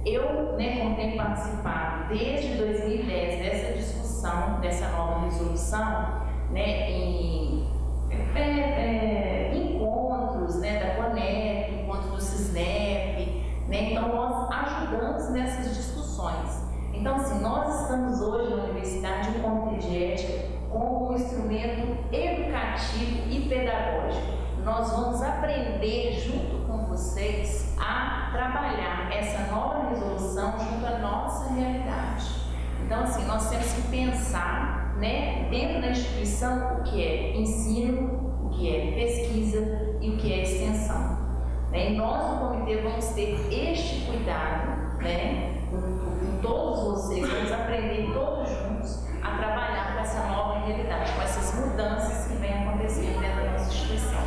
S3: Eu, como tenho participado desde 2010 dessa discussão, dessa nova resolução, em encontros da CONEC, encontros do CISNEP, então nós ajudamos nessas discussões. Então, assim, nós estamos hoje na Universidade do Comitê de Ética como um instrumento educativo e pedagógico. Nós vamos aprender junto com vocês a trabalhar essa nova resolução junto à nossa realidade. Então, assim, nós temos que pensar, dentro da instituição, o que é ensino, o que é pesquisa e o que é extensão. E nós, no comitê, vamos ter este cuidado, com todos vocês, vamos aprender todos juntos a trabalhar com essa nova realidade, com essas mudanças que vêm acontecendo dentro da nossa instituição.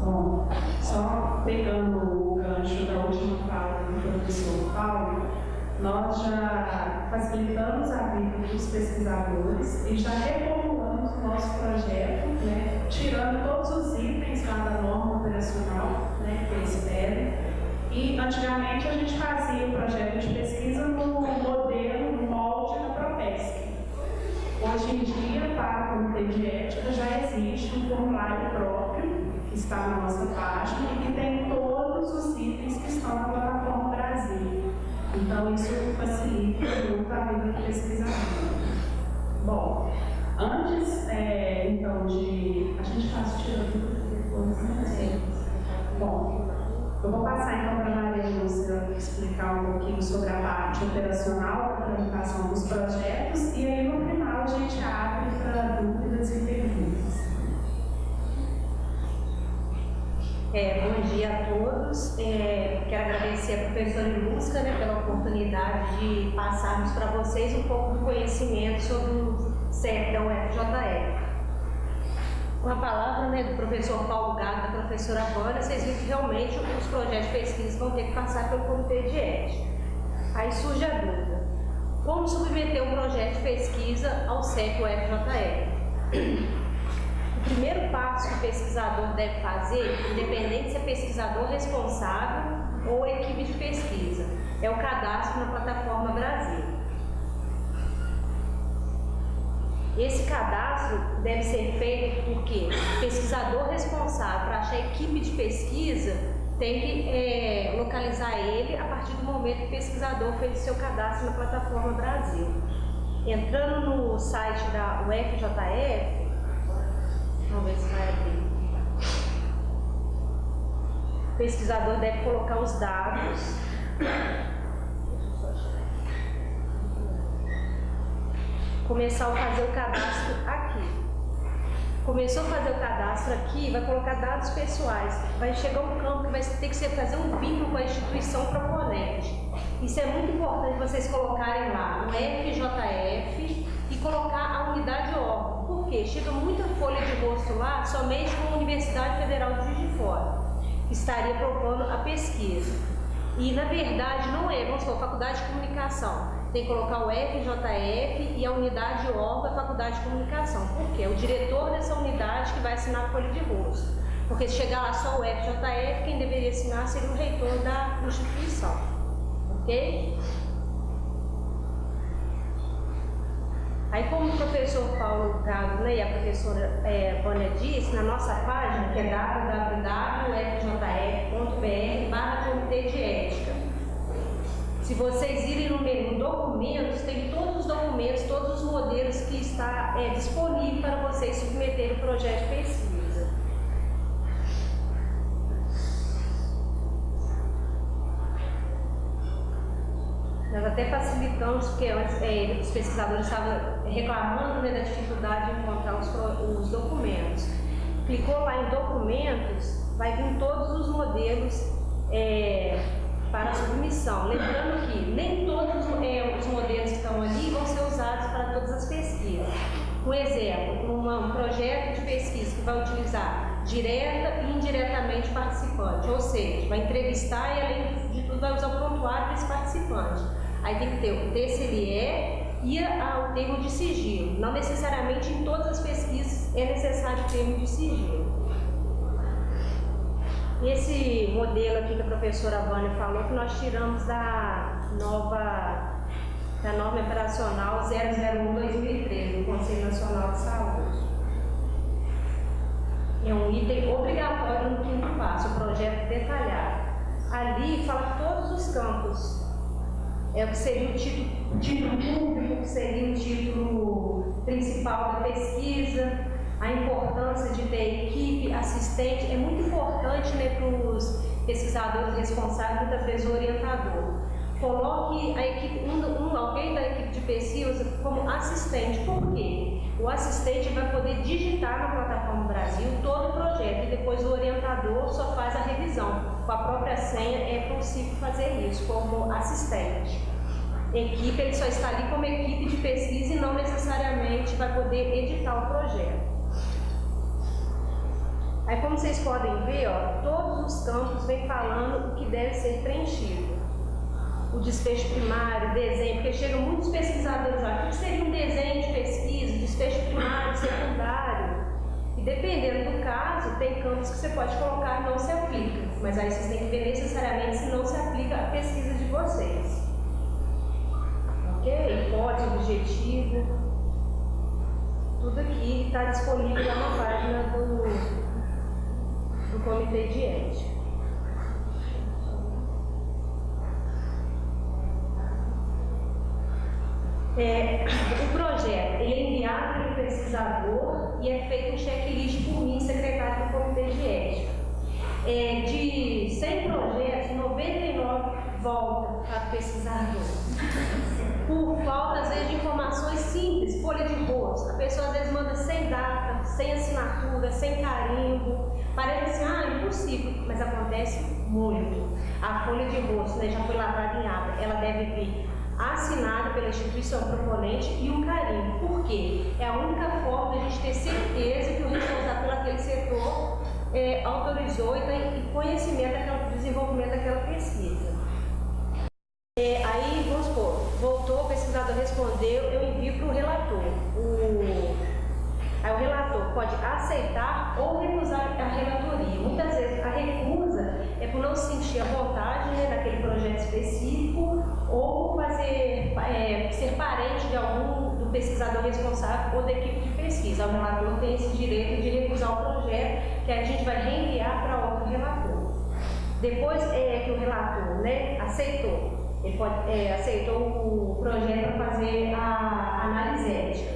S1: Bom, só pegando o gancho da última fala do professor Paulo, nós já facilitamos a vida dos pesquisadores e já reformulamos o nosso projeto, tirando todos os itens lá da norma operacional que eles pedem. E antigamente a gente fazia o projeto de pesquisa no modelo, no molde da Propesc. Hoje em dia, para o Comitê de Ética, já existe um formulário próprio, que está na nossa página, e que tem todos os itens que estão na plataforma Brasil. Então, isso facilita muito a vida do pesquisador. Bom, antes, então, de... A gente faz o tiro depois, né? Bom, eu vou passar então para a Maria Lúcia explicar um pouquinho sobre a parte operacional da implementação dos projetos e aí no final a gente abre para dúvidas e perguntas.
S4: Bom dia a todos. Quero agradecer a professora Ilusca, pela oportunidade de passarmos para vocês um pouco do conhecimento sobre o CEP da UFJF. Com a palavra do professor Paulo Gago e da professora Vânia, vocês viram que realmente os projetos de pesquisa vão ter que passar pelo Comitê de Ética. Aí surge a dúvida: como submeter um projeto de pesquisa ao CEP UFJF? O primeiro passo que o pesquisador deve fazer, independente se é pesquisador responsável ou equipe de pesquisa, é o cadastro na plataforma Brasil. Esse cadastro deve ser feito porque o pesquisador responsável para achar a equipe de pesquisa tem que localizar ele a partir do momento que o pesquisador fez o seu cadastro na plataforma Brasil. Entrando no site da UFJF, vamos ver se vai abrir. O pesquisador deve colocar os dados. Começar a fazer o cadastro aqui. Começou a fazer o cadastro aqui, vai colocar dados pessoais. Vai chegar um campo que vai ter que fazer um vínculo com a instituição proponente. Isso é muito importante vocês colocarem lá o FJF e colocar a unidade órgão. Por quê? Chega muita folha de rosto lá somente com a Universidade Federal de Juiz de Fora, que estaria propondo a pesquisa. E na verdade não é, vamos supor, Faculdade de Comunicação. Tem que colocar o FJF e a unidade órgão da Faculdade de Comunicação. Por quê? É o diretor dessa unidade que vai assinar a folha de rosto. Porque se chegar lá só o FJF, quem deveria assinar seria o reitor da instituição. Ok? Aí, como o professor Paulo Gago e a professora Vânia disse, na nossa página, que é www.fjf.br/Comitê de Ética. Se vocês irem no menu documentos, tem todos os documentos, todos os modelos que está disponível para vocês submeterem o projeto de pesquisa. Nós até facilitamos, porque antes, os pesquisadores estavam reclamando da dificuldade de encontrar os documentos. Clicou lá em documentos, vai vir todos os modelos para submissão. Lembrando que nem todos os modelos que estão ali vão ser usados para todas as pesquisas. Por exemplo, um projeto de pesquisa que vai utilizar direta e indiretamente o participante, ou seja, vai entrevistar e além de tudo vai usar o prontuário desse participante. Aí tem que ter o TCLE e o termo de sigilo. Não necessariamente em todas as pesquisas é necessário o termo de sigilo. Esse modelo aqui que a professora Vânia falou, que nós tiramos da norma operacional 001/2013, do Conselho Nacional de Saúde. É um item obrigatório no quinto passo, o projeto detalhado. Ali fala todos os campos. O que seria o título público, que seria o título principal da pesquisa, a importância de ter equipe, assistente. É muito importante para os pesquisadores responsáveis, muitas vezes o orientador. Coloque a equipe, alguém da equipe de pesquisa como assistente. Por quê? O assistente vai poder digitar na plataforma Brasil todo o projeto e depois o orientador só faz a revisão. Com a própria senha é possível fazer isso como assistente. Equipe, ele só está ali como equipe de pesquisa e não necessariamente vai poder editar o projeto. Aí, como vocês podem ver, todos os campos vêm falando o que deve ser preenchido. O desfecho primário, desenho, porque chegam muitos pesquisadores lá. O que seria um desenho de pesquisa, desfecho primário, secundário? E dependendo do caso, tem campos que você pode colocar e não se aplica. Mas aí vocês têm que ver necessariamente se não se aplica a pesquisa de vocês. Ok? Hipótese, objetivo. tudo aqui está disponível lá na página do Comitê de Ética. O projeto ele é enviado pelo pesquisador e é feito um checklist por mim, secretário do Comitê de Ética. De 100 projetos, 99 voltam para o pesquisador. Por falta, às vezes, de informações simples, folha de rosto. A pessoa, às vezes, manda sem data, sem assinatura, sem carimbo. Parece assim, impossível, mas acontece muito. A folha de rosto, né, já foi lavrada em ata, ela deve vir assinada pela instituição proponente e um carimbo. Por quê? É a única forma de a gente ter certeza que o responsável por aquele setor autorizou e tem conhecimento do desenvolvimento daquela pesquisa. Aí, vamos supor, voltou, o pesquisador respondeu, eu envio para o relator. Aí o relator pode aceitar ou recusar a relatoria. Muitas vezes a recusa é por não sentir a vontade, né, daquele projeto específico ou ser parente de algum do pesquisador responsável ou da equipe de pesquisa. O relator tem esse direito de recusar o projeto, que a gente vai reenviar para outro relator. Depois que o relator, né, aceitou, ele aceitou o projeto para fazer a análise ética.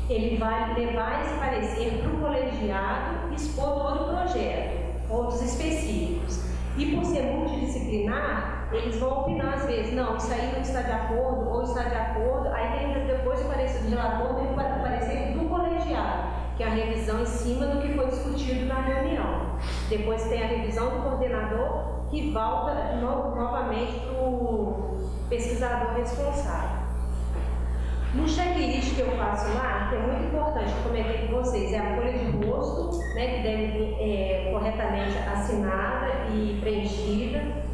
S4: Ele vai levar esse parecer para o colegiado e expor todo o projeto, pontos específicos. E por ser multidisciplinar, eles vão opinar às vezes, não, isso aí não está de acordo, ou está de acordo, aí tem depois o parecer do relator, tem o parecer do colegiado, que é a revisão em cima do que foi discutido na reunião. Depois tem a revisão do coordenador, que volta novamente para o pesquisador responsável. No checklist que eu faço lá, que é muito importante, eu comentei com vocês, é a folha de rosto, né, que deve vir corretamente assinada e preenchida,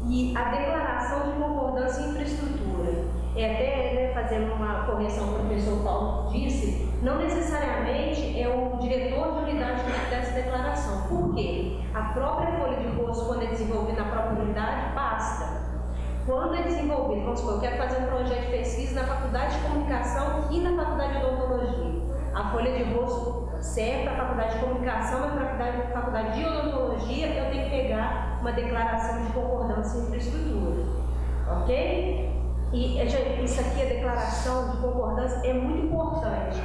S4: e a declaração de concordância e infraestrutura. Até, né, fazendo uma correção que o professor Paulo disse, não necessariamente é o diretor de unidade que dá essa declaração. Por quê? A própria folha de rosto, quando é desenvolvida na própria unidade, basta. Quando é desenvolvido, vamos supor, eu quero fazer um projeto de pesquisa na Faculdade de Comunicação e na Faculdade de Odontologia. A folha de rosto serve para a Faculdade de Comunicação, mas para a Faculdade de Odontologia eu tenho que pegar uma declaração de concordância e infraestrutura. Ok? E isso aqui, a declaração de concordância, é muito importante.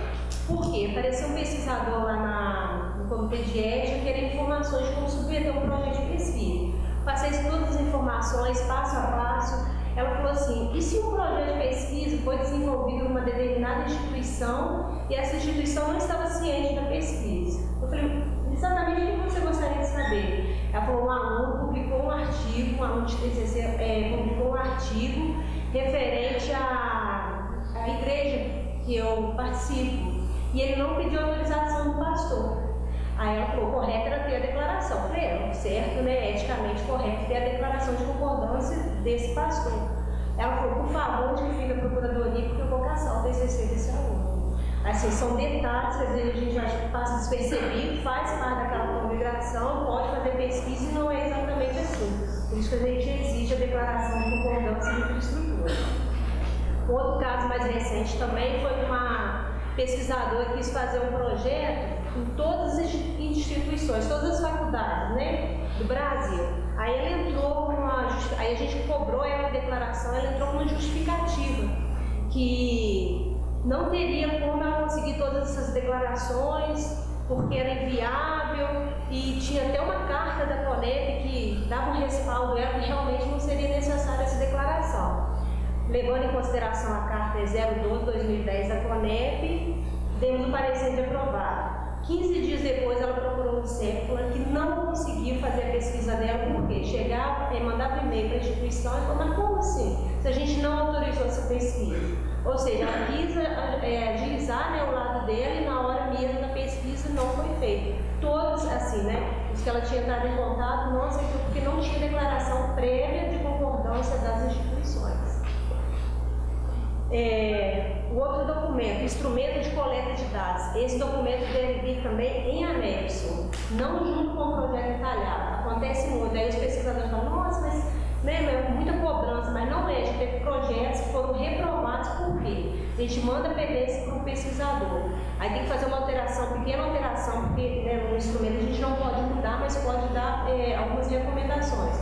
S4: Por quê? Apareceu um pesquisador lá no Comitê de Ética querendo informações de como submeter um projeto de pesquisa. Passei todas as informações, passo a passo. Ela falou assim, e se um projeto de pesquisa foi desenvolvido numa determinada instituição e essa instituição não estava ciente da pesquisa? Eu falei, exatamente o que você gostaria de saber? Ela falou, um aluno publicou um artigo, um aluno de TCC publicou um artigo referente à igreja que eu participo, e ele não pediu autorização do pastor. Aí ela falou, correto era ter a declaração. Eu falei, certo, né, eticamente correto ter a declaração de concordância desse pastor. Ela falou, por favor, notifica a procuradoria, porque eu vou caçar o TCC desse aluno. Assim, são detalhes, às vezes a gente acha que passa despercebido, faz parte daquela configuração, pode fazer pesquisa e não é exatamente assim. Por isso que a gente exige a declaração de concordância de infraestrutura. Outro caso mais recente também foi uma pesquisadora que quis fazer um projeto em todas as instituições, todas as faculdades, né, do Brasil. Aí ela entrou aí a gente cobrou ela a declaração, ela entrou com uma justificativa que não teria como ela conseguir todas essas declarações porque era inviável e tinha até uma carta da CONEP que dava um respaldo a ela que realmente não seria necessária essa declaração. Levando em consideração a carta 012/2010 da CONEP, demos o parecer de aprovado. 15 dias depois ela procurou um CEPLA que não conseguia fazer a pesquisa dela, porque chegava e mandava e-mail para a instituição e falou, mas como assim? Se a gente não autorizou essa pesquisa. Ou seja, ela quis agilizar, né, o lado dela e na hora mesmo da pesquisa não foi feito. Todos assim, né? Os que ela tinha entrado em contato não aceitou porque não tinha declaração prévia de concordância das instituições. O outro documento, instrumento de coleta de dados. Esse documento deve vir também em anexo, não junto com o projeto detalhado. Acontece muito, aí os pesquisadores falam, nossa, mas né, muita cobrança, mas não é. A gente teve projetos que foram reprovados por quê? A gente manda pendência para o pesquisador. Aí tem que fazer uma alteração, pequena alteração, porque né, no instrumento a gente não pode mudar, mas pode dar algumas recomendações.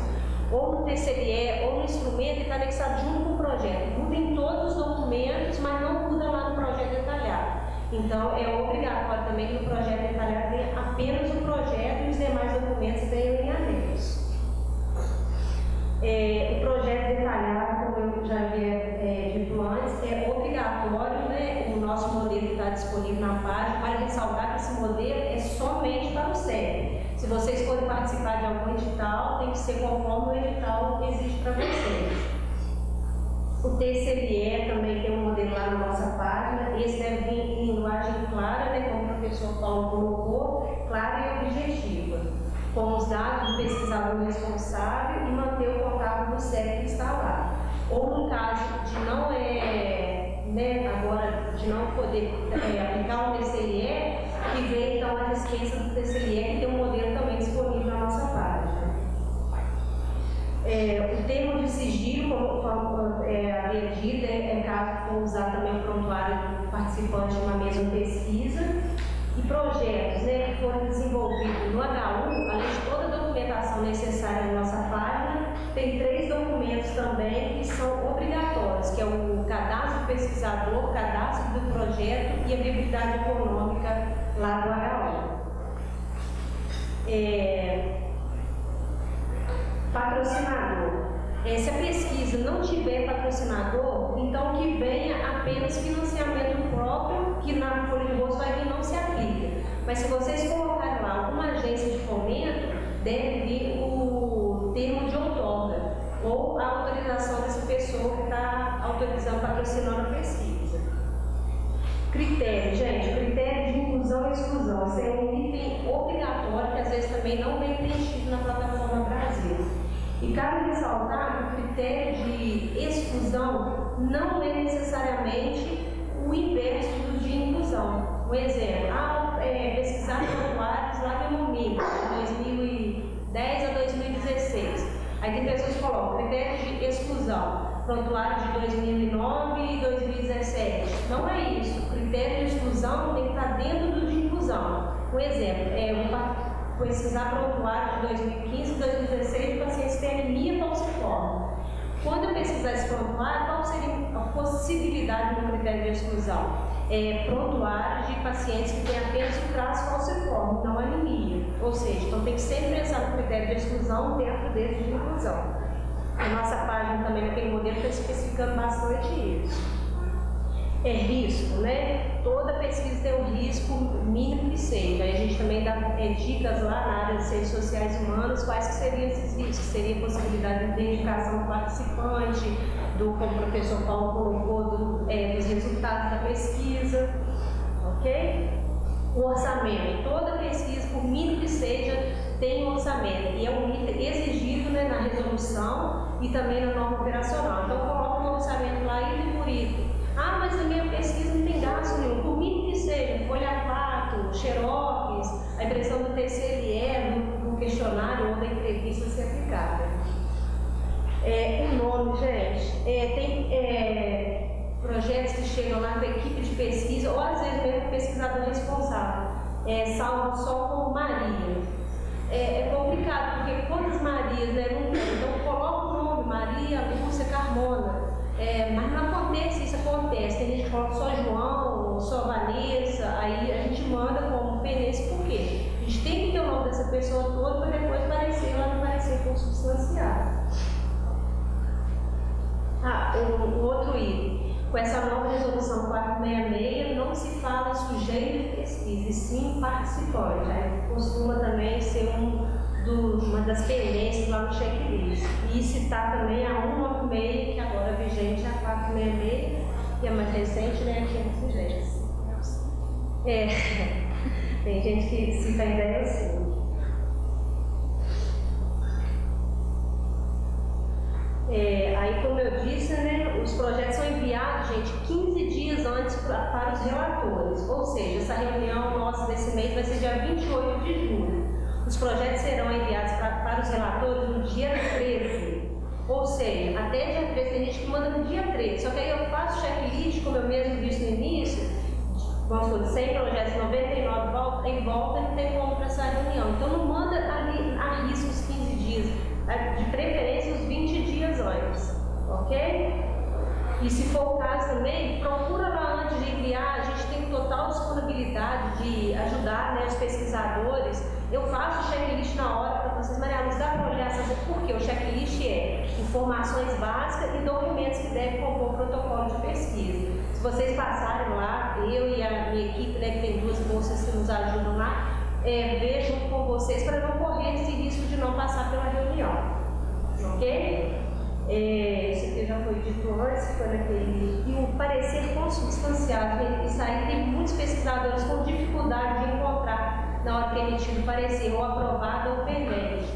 S4: Ou no TCLE, ou no instrumento, ele está anexado junto com o projeto. Muda em todos os documentos, mas não muda lá no projeto detalhado. Então, é obrigatório também que no projeto detalhado tenha apenas o projeto e os demais documentos venham em anexo. O projeto detalhado, como eu já havia dito antes, é obrigatório, né? O nosso modelo está disponível na página. Vale ressaltar que esse modelo é somente para o CEP. Se vocês forem participar de algum edital, tem que ser conforme o edital exige para vocês. O TCLE também tem um modelo lá na nossa página. Esse deve vir em linguagem clara, né, como o professor Paulo colocou, clara e objetiva, com os dados do pesquisador responsável e manter o contato do CEP que está lá. Ou no caso de não agora de não poder aplicar o TCLE, que vem então a dispensa do TCLE, que tem um modelo também disponível na nossa página. O termo de sigilo, como havia dito, caso for usar também o prontuário do participante de uma mesma pesquisa. E projetos que foram desenvolvidos no HU, além de toda a documentação necessária na nossa página, tem 3 documentos também que são obrigatórios, que é o cadastro do pesquisador, o cadastro do projeto e a viabilidade econômica lá do HU. Patrocinador. Se a pesquisa não tiver patrocinador, então que venha apenas financiamento próprio, que na folha de bolsa vai vir não se aplica. Mas se vocês colocarem lá alguma agência de fomento, deve vir o termo de outorga, ou a autorização dessa pessoa que está autorizando, patrocinando a pesquisa. Critério, gente, critério de inclusão e exclusão. Isso é um item obrigatório que às vezes também não vem preenchido na plataforma Brasil. E cabe ressaltar que o critério de exclusão não é necessariamente o inverso do de inclusão. Um exemplo, pesquisar prontuários lá no MIG, de 2010 a 2016. Aí tem pessoas que colocam critério de exclusão, prontuário de 2009 e 2017. Não é isso. O critério de exclusão tem que estar dentro do de inclusão. Um exemplo, pesquisar prontuário de 2015 e 2016 de pacientes que têm anemia falciforme. Quando eu pesquisar esse prontuário, qual seria a possibilidade do critério de exclusão? Prontuário de pacientes que têm apenas o traço falciforme, não anemia. Ou seja, então tem que sempre pensar no critério de exclusão dentro desse de inclusão. A nossa página também, naquele modelo, está especificando bastante isso. Risco, né? Toda pesquisa tem um risco mínimo que seja. Aí a gente também dá dicas lá na área de ciências sociais humanas, quais que seriam esses riscos. Seria a possibilidade de identificação do participante, como o professor Paulo colocou, dos resultados da pesquisa, ok? O orçamento. Toda pesquisa, por mínimo que seja, tem um orçamento. E é um item exigido, né, na resolução e também na norma operacional. Então, coloca um orçamento lá item por item. Mas a minha pesquisa não tem gasto nenhum, por mínimo que seja, folha-fato, xerox, a impressão do TCLE, do questionário ou da entrevista ser aplicada. O nome, gente, tem projetos que chegam lá com a equipe de pesquisa, ou às vezes mesmo o pesquisador responsável, salvo só como Maria. É complicado, porque quantas Marias, né, não tem? Então coloca o nome, Maria Lúcia Carmona. Mas não acontece, isso acontece. Tem gente que coloca só João, só Vanessa, aí a gente manda como penense, por quê? A gente tem que ter o nome dessa pessoa toda para depois aparecer lá no parecer consubstanciado. O outro item. Com essa nova resolução 466, não se fala sujeito de pesquisa, e sim participante. Aí costuma também ser uma das pendências lá no checklist. E citar também a 196, que agora é vigente, a 466, e a mais recente, né, aqui é vigente. Tem gente que cita a ideia assim. Aí, como eu disse, né, os projetos são enviados, gente, 15 dias antes para os relatores. Ou seja, essa reunião nossa desse mês vai ser dia 28 de julho. Os projetos serão enviados para os relatores no dia 13. Ou seja, até dia 3, tem gente que manda no dia 3. Só que aí eu faço checklist, como eu mesmo disse no início, vamos supor, 100 projetos, 99 volta, em volta não tem como para essa reunião. Então não manda ali a risco os 15 dias, de preferência os 20 dias antes, ok? E se for o caso também, procura lá antes de enviar, a gente tem total disponibilidade de ajudar, né, os pesquisadores. Eu faço o checklist na hora para vocês, Maria Luz, dá para olhar essas, porque o checklist é informações básicas e documentos que devem compor o protocolo de pesquisa. Se vocês passarem lá, eu e a minha equipe, né, que tem 2 bolsas que nos ajudam lá, ver junto com vocês para não correr esse risco de não passar pela reunião, ok? Isso aqui já foi dito antes, foi naquele. E o parecer consubstanciado, isso aí tem muitos pesquisadores com dificuldade de encontrar na hora que é emitido o parecer, ou aprovado ou pendente.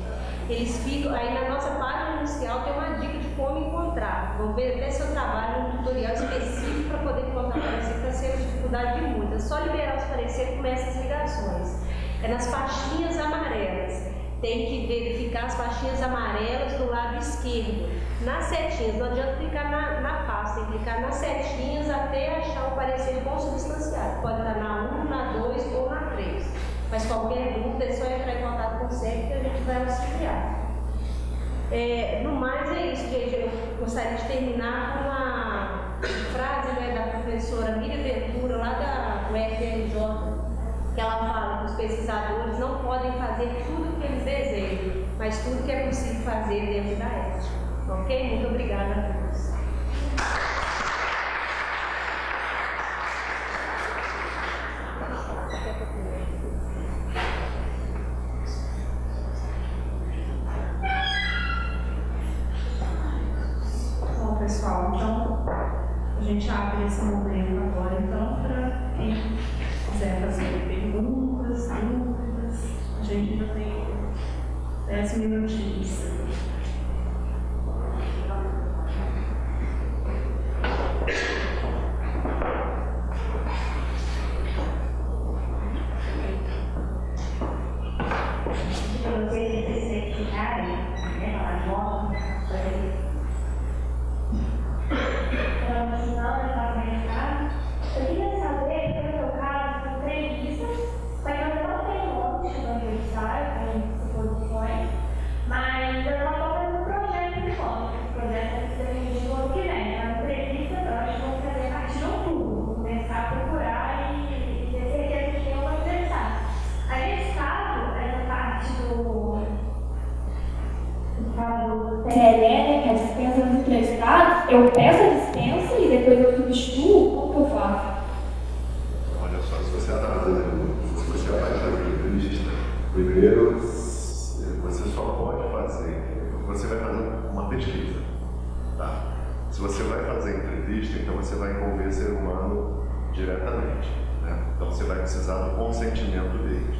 S4: Eles ficam, aí na nossa página inicial tem uma dica de como encontrar. Vão ver até seu trabalho, um tutorial específico para poder encontrar o parecer, que está sendo dificuldade de muitas. Só liberar os pareceres começa as ligações. É nas pastinhas amarelas. Tem que verificar as pastinhas amarelas do lado esquerdo. Nas setinhas, não adianta clicar na pasta, tem que clicar nas setinhas até achar o parecer consubstanciado. Pode estar na 1, na 2 ou na 3. Mas qualquer dúvida é só entrar em contato com o SEC que a gente vai auxiliar. No mais é isso, gente. Eu gostaria de terminar com uma frase, né, da professora Miriam Ventura, lá da UFRJ, que ela fala que os pesquisadores não podem fazer tudo o que eles desejam, mas tudo que é possível fazer dentro da ética. Ok? Muito obrigada a todos.
S1: Bom, pessoal, então a gente abre esse momento agora, então, para quem quiser fazer perguntas, dúvidas. A gente ainda tem 10 minutinhos.
S5: Eu peço a dispensa e depois eu substituo, como que eu faço?
S2: Olha só, se você está fazendo, se você vai fazer entrevista, primeiro você só pode fazer, você vai fazer uma pesquisa, tá? Se você vai fazer entrevista, então você vai envolver ser humano diretamente, né? Então você vai precisar do consentimento deles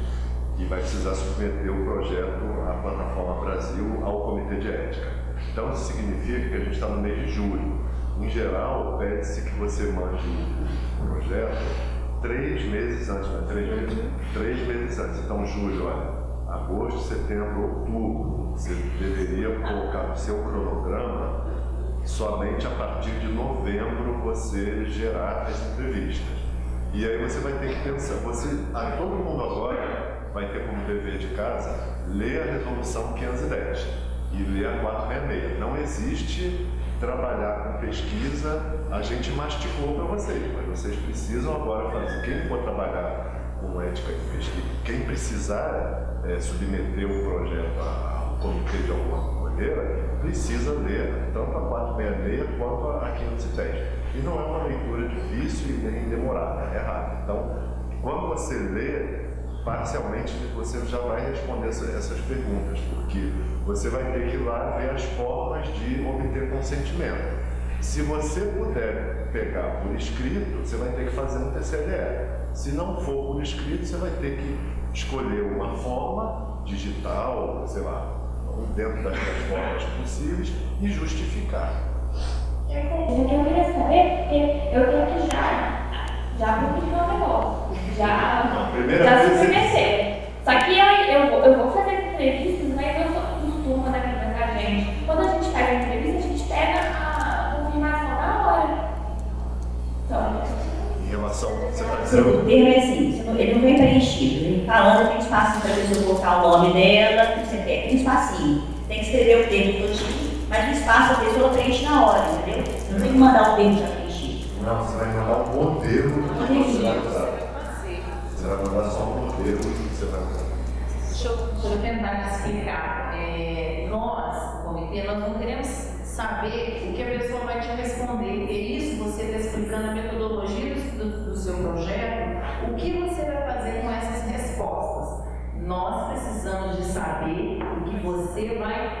S2: e vai precisar submeter o projeto à Plataforma Brasil ao Comitê de Ética. Então, isso significa que a gente está no mês de julho. Em geral, pede-se que você mande o projeto 3 meses antes, né? 3 meses antes. Então, julho, olha, agosto, setembro, outubro. Você deveria colocar no seu cronograma somente a partir de novembro você gerar as entrevistas. E aí você vai ter que pensar, todo mundo agora vai ter como dever de casa ler a resolução 510. E ler a 466. Não existe trabalhar com pesquisa, a gente mastigou para vocês, mas vocês precisam agora fazer. Quem for trabalhar com ética de pesquisa, quem precisar submeter o projeto ao comitê de alguma maneira, precisa ler tanto a 466 quanto a 510. E não é uma leitura difícil e nem demorada, é rápido. Então, quando você lê, parcialmente você já vai responder essas perguntas, porque você vai ter que ir lá ver as formas de obter consentimento. Se você puder pegar por escrito, você vai ter que fazer um TCDE. Se não for por escrito, você vai ter que escolher uma forma digital, sei lá, dentro das formas possíveis e justificar.
S5: Eu queria saber, porque eu tenho que já publicar o negócio, já se submeter. Só que eu vou fazer entrevistas, mas eu sou costuma da gente. Quando a gente faz a entrevista,
S6: o termo é assim, ele não vem preenchido, ele falando, tem espacinho para a pessoa colocar o nome dela, tem espacinho, tem que escrever o termo todinho, mas o espaço a pessoa preenche na hora, entendeu? Você não tem que mandar o termo já preenchido.
S2: Não, você vai mandar um modelo que você vai usar. Você vai mandar só um modelo que você vai usar.
S3: Deixa eu tentar te explicar. Nós, o comitê, nós não queremos saber o que a pessoa vai te responder. É isso, você está explicando a metodologia do seu projeto, o que você vai fazer com essas respostas. Nós precisamos de saber o que você vai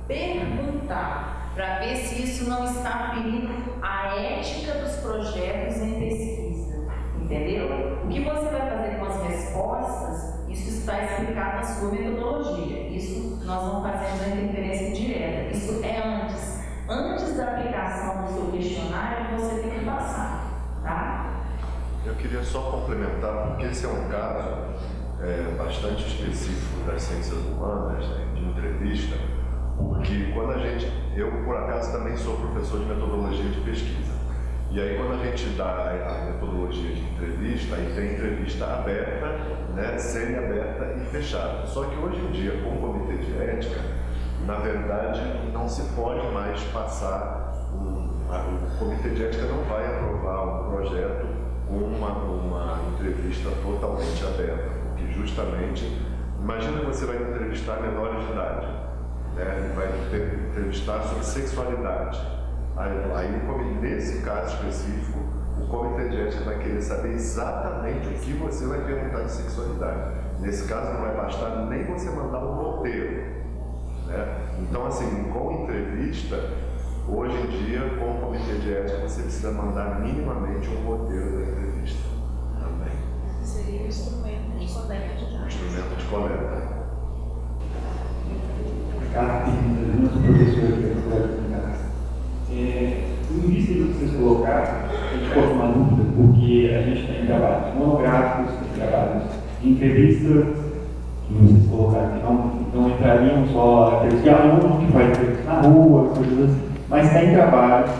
S3: perguntar, para ver se isso não está ferindo a ética dos projetos em pesquisa. Entendeu? O que você vai fazer com as respostas, isso está explicado na sua metodologia. Isso nós não fazemos a interferência direta. Isso é antes. Antes da aplicação do seu questionário, você tem que passar, tá?
S2: Eu queria só complementar, porque esse é um caso bastante específico das ciências humanas, né, de entrevista, porque quando eu por acaso também sou professor de metodologia de pesquisa, e aí quando a gente dá a metodologia de entrevista, aí tem entrevista aberta, né, semi-aberta e fechada. Só que hoje em dia, com o comitê de ética, na verdade não se pode mais passar, o comitê de ética não vai aprovar um projeto com uma entrevista totalmente aberta, porque justamente, imagina que você vai entrevistar menores de idade, né, vai entrevistar sobre sexualidade. Aí, nesse caso específico, o comitê de ética vai querer saber exatamente o que você vai perguntar de sexualidade. Nesse caso, não vai bastar nem você mandar um roteiro, né? Então, assim, com entrevista, hoje em dia, com o comitê de ética, você precisa mandar minimamente um roteiro da entrevista também.
S3: Seria o instrumento de coleta de dados.
S2: Instrumento de coleta.
S7: Cada pergunta, nosso professor aqui, em vista do que vocês colocaram, a gente pode uma dúvida, porque a gente tem trabalhos monográficos, tem trabalhos de entrevista, que vocês colocaram que não entrariam só aqueles de aluno que faz entrevista na rua, coisas assim, mas tem trabalhos,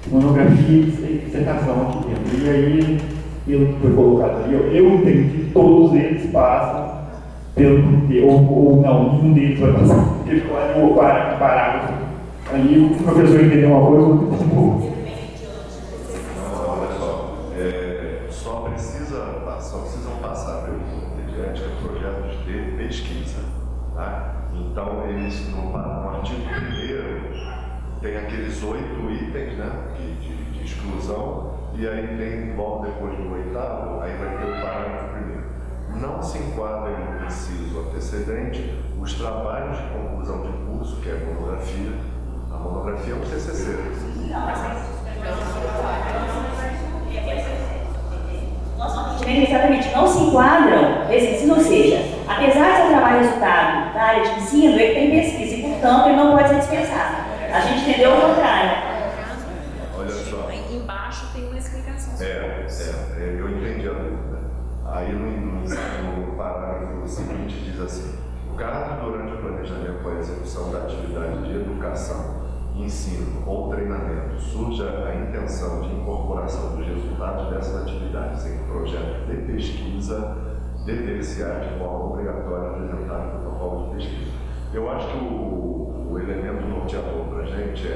S7: monografia e dissertação aqui dentro. E aí, pelo que foi colocado ali, eu entendi que todos eles passam pelo comitê, ou não, nenhum deles vai passar, porque ficou ali o parágrafo. Aí o professor entendeu uma coisa, o outro entendeu.
S2: Não, olha só, só precisam passar pelo comitê de ética projetos de pesquisa, tá? Então, eles, no artigo 1º, tem aqueles 8 itens, né, de exclusão, e aí tem, logo depois do 8º, aí vai ter o parágrafo 1º. Não se enquadra no inciso antecedente os trabalhos de conclusão de curso, que é a monografia. A monografia é um TCC.
S6: Exatamente, não se enquadram nesse ensino, ou seja, apesar de ser trabalho resultado da área de ensino, ele tem pesquisa e, portanto, ele não pode ser dispensado. A gente entendeu o contrário.
S2: Olha só.
S3: Embaixo tem uma explicação.
S2: Eu entendi a dúvida. Aí no parágrafo seguinte diz assim: caso durante o planejamento ou execução da atividade de educação, ensino ou treinamento surja a intenção de incorporação dos resultados dessas atividades em projeto de pesquisa, dever-se-á de forma obrigatória apresentar o protocolo de pesquisa. Eu acho que o elemento norteador para a gente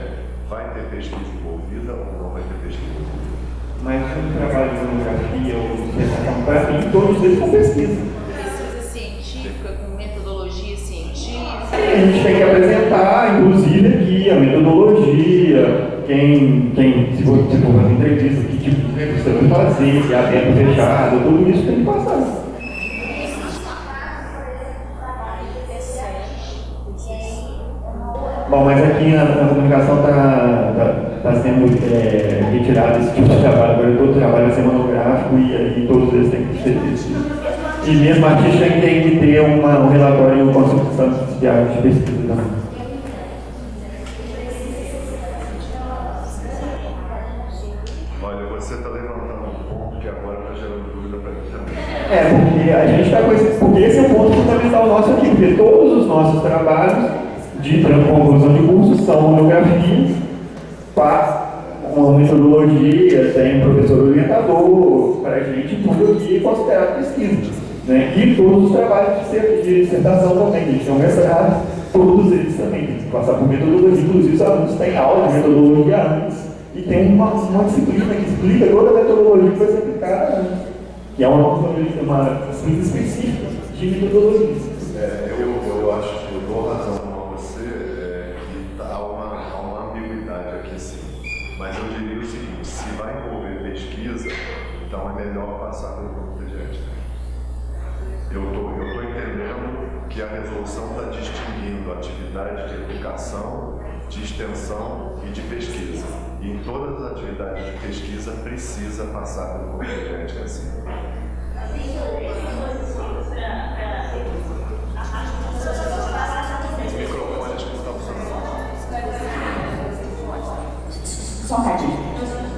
S2: vai ter pesquisa envolvida ou não vai ter pesquisa envolvida?
S7: Mas no trabalho de monografia ou dissertação, para mim, todos eles são pesquisa.
S3: Pesquisa científica com metodologia científica.
S7: A gente tem que apresentar, inclusive, aqui a metodologia, se for fazer entrevista, que tipo de entrevista você vai fazer, se é aberto ou fechado, tudo isso tem que passar. Bom, mas aqui na comunicação está sendo retirado esse tipo de trabalho, agora todo trabalho vai ser monográfico e todos eles têm que ser pesquisa. E mesmo a gente tem que ter um relatório de construção de área de pesquisa também.
S2: Olha, você está levantando um ponto que agora está gerando dúvida para mim também.
S7: Porque a gente está com porque esse é o ponto fundamental nosso aqui, porque todos os nossos trabalhos de conclusão de curso são monografias uma metodologia, tem um professor orientador para a gente tudo aqui é considerado pesquisa. Né? E todos os trabalhos de dissertação também, a gente tem um mestrado, todos eles também, tem que passar por metodologia, inclusive os alunos têm aula de metodologia antes, e tem uma disciplina que explica toda a metodologia que vai ser aplicada, que é uma disciplina específica de metodologia.
S2: Eu acho que eu dou razão com você, que há uma ambiguidade aqui sim. Mas eu diria o seguinte, se vai envolver pesquisa, então é melhor passar pelo comitê de ética. Eu estou entendendo que a resolução está distinguindo atividade de educação, de extensão e de pesquisa. E em todas as atividades de pesquisa precisa passar pelo comitê de ética sim.
S6: Só um cadinho.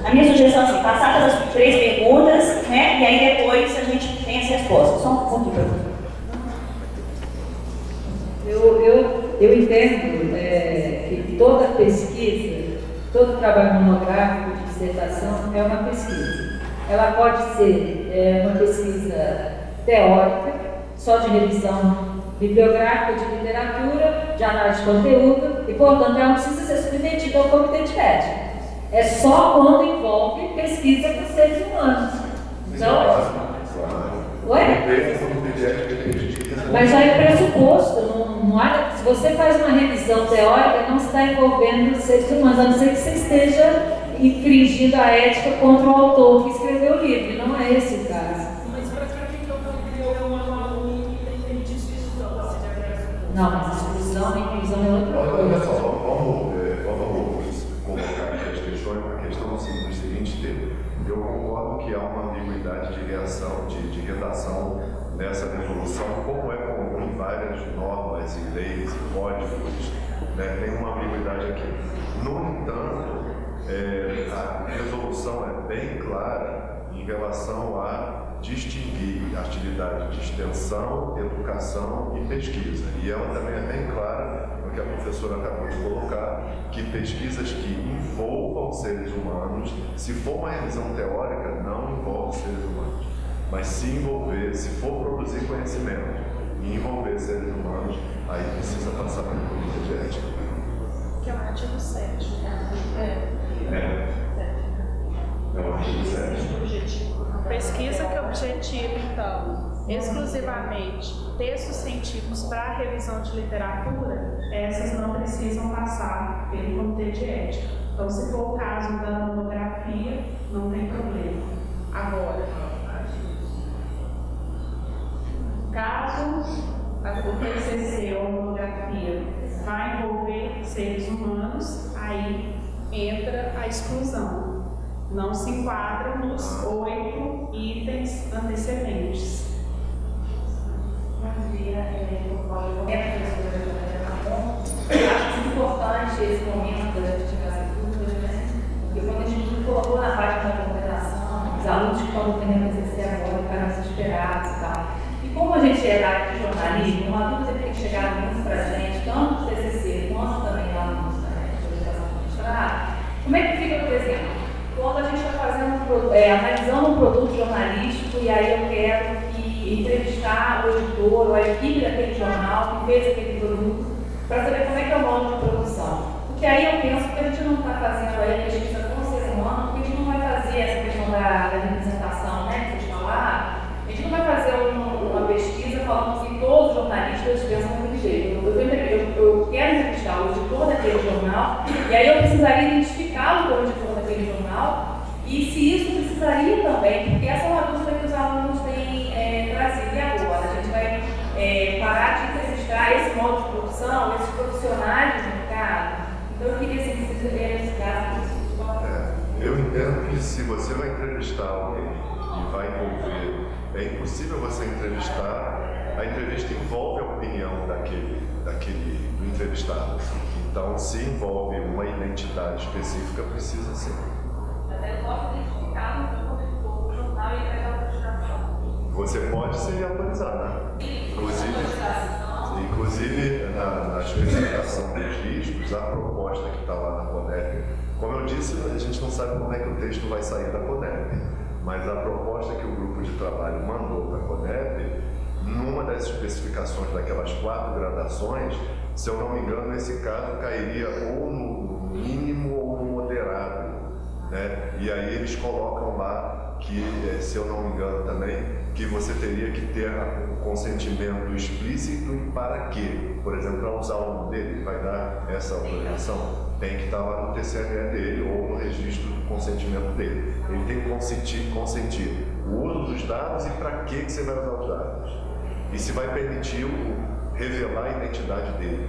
S6: A minha sugestão é assim, passar pelas 3 perguntas, né? E aí depois a gente tem as respostas. Só um pouquinho para você.
S8: Eu entendo que toda pesquisa, todo trabalho monográfico de dissertação é uma pesquisa. Ela pode ser uma pesquisa teórica, só de revisão bibliográfica, de literatura, de análise de conteúdo, e, portanto, ela não precisa ser submetida ao comitê de ética. É só quando envolve pesquisa com seres humanos. Então, oi? Mas já é pressuposto, não há, se você faz uma revisão teórica, não está envolvendo os seres humanos, a não ser que você esteja infringindo a ética contra o autor que escreveu o livro, e não é esse o caso.
S1: Mas para quem não é um aluno e tem exclusão,
S8: não, mas exclusão e inclusão é outra
S2: Olha
S8: coisa.
S2: só, vamos colocar aqui as questões, a questão é o seguinte termo. Eu concordo que há uma ambiguidade de redação nessa resolução, como é comum em várias normas e leis e códigos, né? Tem uma ambiguidade aqui. No entanto, a resolução é bem clara em relação a distinguir atividade de extensão, educação e pesquisa. E ela também é bem clara no que a professora acabou de colocar, que pesquisas que envolvam seres humanos, se for uma revisão teórica, não envolve seres humanos. Mas se envolver, se for produzir conhecimento e envolver seres humanos, aí precisa passar pelo comitê de ética.
S1: que é o artigo 7.
S2: É o artigo 7.
S1: Pesquisa que objetiva, então, exclusivamente textos científicos para revisão de literatura, essas não precisam passar pelo comitê de ética. Então, se for o caso da monografia, não tem problema. Agora, caso o TCC ou a monografia vai envolver seres humanos, aí entra a exclusão. Não se enquadra nos 8 itens antecedentes.
S3: Bom dia, eu acho muito importante esse momento da gente tirar as dúvidas, né? Porque quando a gente colocou na página da coordenação, os alunos que estão aprendendo a exercer agora ficaram desesperados e tal. E como a gente é da área de jornalismo, uma dúvida que tem chegado muito para a gente, tanto no TCC quanto também lá no de orientação do mestrado, como é que fica, por exemplo, quando a gente está analisando um produto jornalístico e aí eu quero entrevistar o editor ou a equipe daquele jornal que fez aquele produto para saber como é que é o modo de produção. Porque aí eu penso que a gente não está fazendo aí a pesquisa com o ser humano, porque a gente não vai fazer essa questão da representação, né, que vocês falaram. A gente não vai fazer uma pesquisa falando que todos os jornalistas pensam daquele jeito. Eu quero entrevistar o editor daquele jornal e aí eu precisaria identificá-lo como editor daquele jornal e se isso precisaria também, porque essa é uma dúvida que os alunos têm trazido. E agora? A gente vai parar de entrevistar esse modo de produção, esses profissionais do mercado? Então eu queria saber se vocês querem explicar isso.
S2: Eu entendo que se você vai entrevistar alguém e vai envolver, é impossível você entrevistar, a entrevista envolve a opinião do entrevistado. Então, se envolve uma identidade específica, precisa ser.
S3: Até posso identificar no jornal e entregar a frustração.
S2: Você pode se autorizar, né? Inclusive na especificação dos riscos, a proposta que está lá na CODEP Como eu disse, a gente não sabe como é que o texto vai sair da CONEP, mas a proposta que o grupo de trabalho mandou para a CONEP, numa das especificações daquelas 4 gradações, se eu não me engano, esse caso cairia ou no mínimo ou no moderado, né? E aí eles colocam lá que, se eu não me engano também, que você teria que ter um consentimento explícito e para quê? Por exemplo, para usar o nome dele, ele vai dar essa autorização, tem que estar lá no TCNE dele ou no registro do consentimento dele. Ele tem que consentir o uso dos dados e para que você vai usar os dados. E se vai permitir revelar a identidade dele,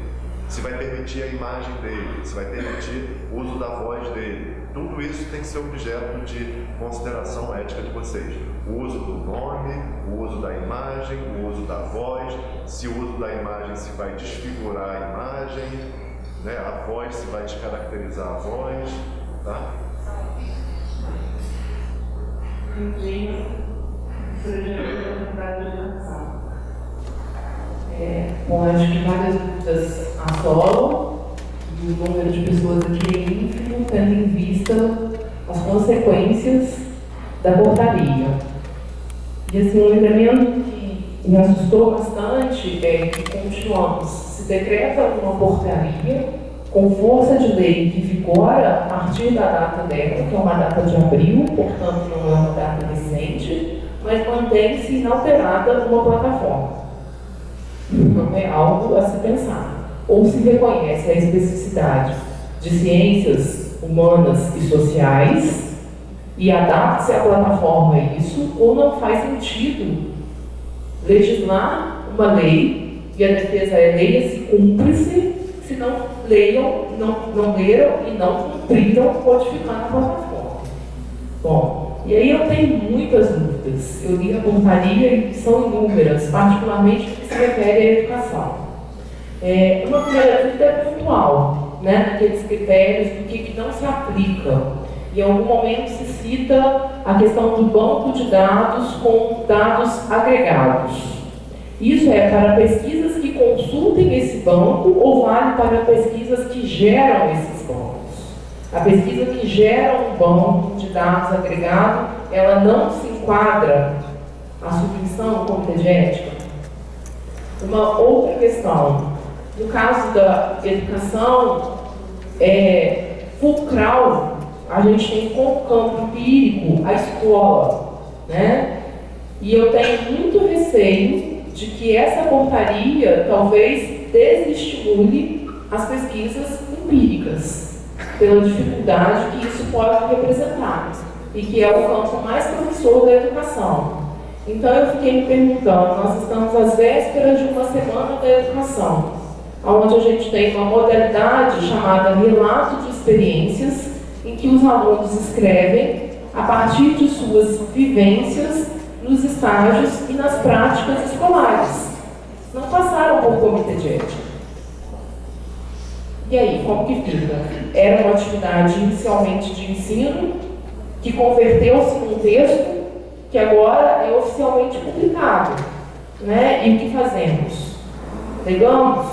S2: se vai permitir a imagem dele, se vai permitir o uso da voz dele. Tudo isso tem que ser objeto de consideração ética de vocês. O uso do nome, o uso da imagem, o uso da voz, se o uso da imagem se vai desfigurar a imagem, né? A voz se vai descaracterizar a voz, tá?
S9: Bom, acho que várias dúvidas assolam e o número de pessoas aqui é ínfimo, tendo em vista as consequências da portaria. E assim, um elemento que me assustou bastante é que continuamos, se decreta uma portaria com força de lei que vigora a partir da data dela, que é uma data de abril, portanto não é uma data recente, mas mantém-se inalterada uma plataforma. Não é algo a se pensar. Ou se reconhece a especificidade de ciências humanas e sociais e adapta-se a plataforma a isso, ou não faz sentido legislar uma lei e a defesa é leia-se, cumpre-se, se não leiam, não leram e não cumpriram, codificando a plataforma. Bom, e aí eu tenho muitas dúvidas. Eu li a portaria e são inúmeras, particularmente no que se refere à educação. Uma primeira dúvida é pontual, né, naqueles critérios do que não se aplica. E em algum momento se cita a questão do banco de dados com dados agregados. Isso é para pesquisas que consultem esse banco ou vale para pesquisas que geram esses bancos? A pesquisa que gera um banco de dados agregado, ela não se enquadra à submissão ao Comitê de Ética? Uma outra questão, no caso da educação fulcral, a gente tem como campo empírico a escola, né? E eu tenho muito receio de que essa portaria talvez desestimule as pesquisas empíricas, pela dificuldade que isso pode representar, e que é o campo mais promissor da educação. Então eu fiquei me perguntando, nós estamos às vésperas de uma semana da educação, onde a gente tem uma modalidade chamada relato de experiências, em que os alunos escrevem a partir de suas vivências nos estágios e nas práticas escolares. Não passaram por comitê de ética. E aí, como que fica? Era uma atividade inicialmente de ensino, que converteu-se num texto, que agora é oficialmente publicado. Né? E o que fazemos? Negamos?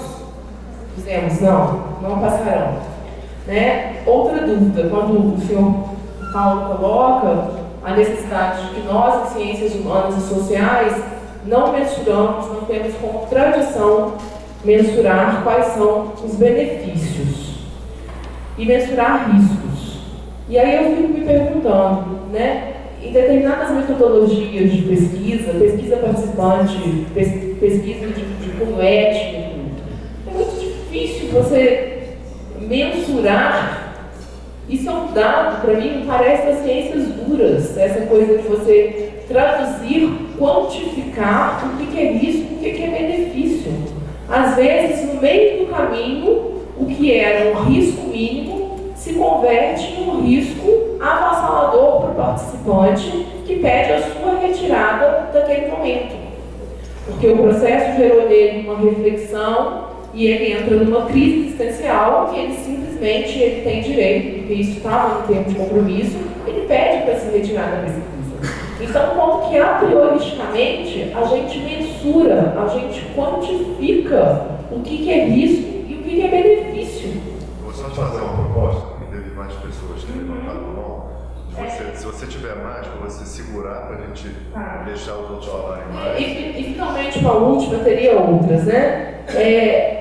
S9: Dizemos, não passarão. Né? Outra dúvida, quando o senhor Paulo coloca a necessidade de que nós, em ciências humanas e sociais, não mensuramos, não temos como tradição mensurar quais são os benefícios e mensurar riscos. E aí eu fico me perguntando, né, em determinadas metodologias de pesquisa participante, pesquisa de cunho étnico, é muito difícil você mensurar. Isso é um dado, para mim, parece das ciências duras, essa coisa de você traduzir, quantificar o que é risco, o que é benefício. Às vezes, no meio do caminho, o que era um risco mínimo se converte em um risco avassalador para o participante que pede a sua retirada daquele momento. Porque o processo gerou nele uma reflexão e ele entra numa crise existencial e ele simplesmente tem direito, porque isso estava no termo de compromisso, ele pede para se retirar da pesquisa. Então, como que a prioristicamente a gente mensura, a gente quantifica o que é risco e o que é benefício?
S2: Vou só te fazer uma proposta, que teve mais pessoas têm levantado a mão. Se você tiver mais, para você segurar para a gente deixar os outros falarem mais.
S9: E finalmente, para a última, teria outras, né?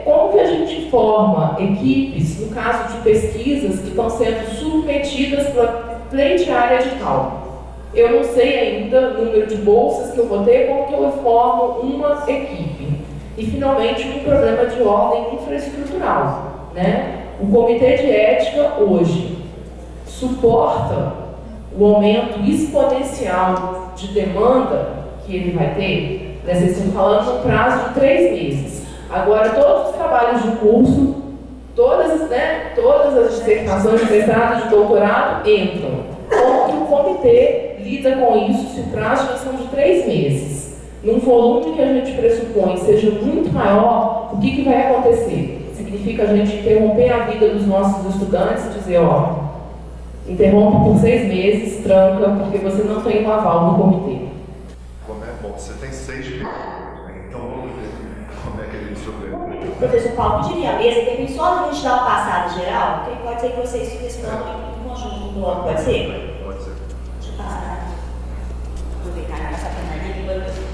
S9: Como que a gente forma equipes, no caso de pesquisas que estão sendo submetidas para pleitear edital? Eu não sei ainda o número de bolsas que eu vou ter, como que eu formo uma equipe. E, finalmente, um problema de ordem infraestrutural, né? O Comitê de Ética, hoje, suporta o aumento exponencial de demanda que ele vai ter. Vocês estão falando no prazo de 3 meses. Agora, todos os trabalhos de curso, todas as dissertações de mestrado, de doutorado, entram. Como que o comitê lida com isso se o prazo já são de 3 meses? Num volume que a gente pressupõe seja muito maior, o que vai acontecer? Significa a gente interromper a vida dos nossos estudantes e dizer, interrompe por 6 meses, tranca, porque você não tem um aval no comitê.
S2: Bom, você tem 6 meses, né? Então vamos ver como é que a gente sobrevive.
S6: Professor Paulo, pediria a mesa, tem só a gente dar uma passada geral, porque pode ser que vocês respondam em conjunto do bloco, pode ser?
S2: Pode ser.
S6: Deixa eu passar. Aproveitar essa canadinha enquanto eu estiver.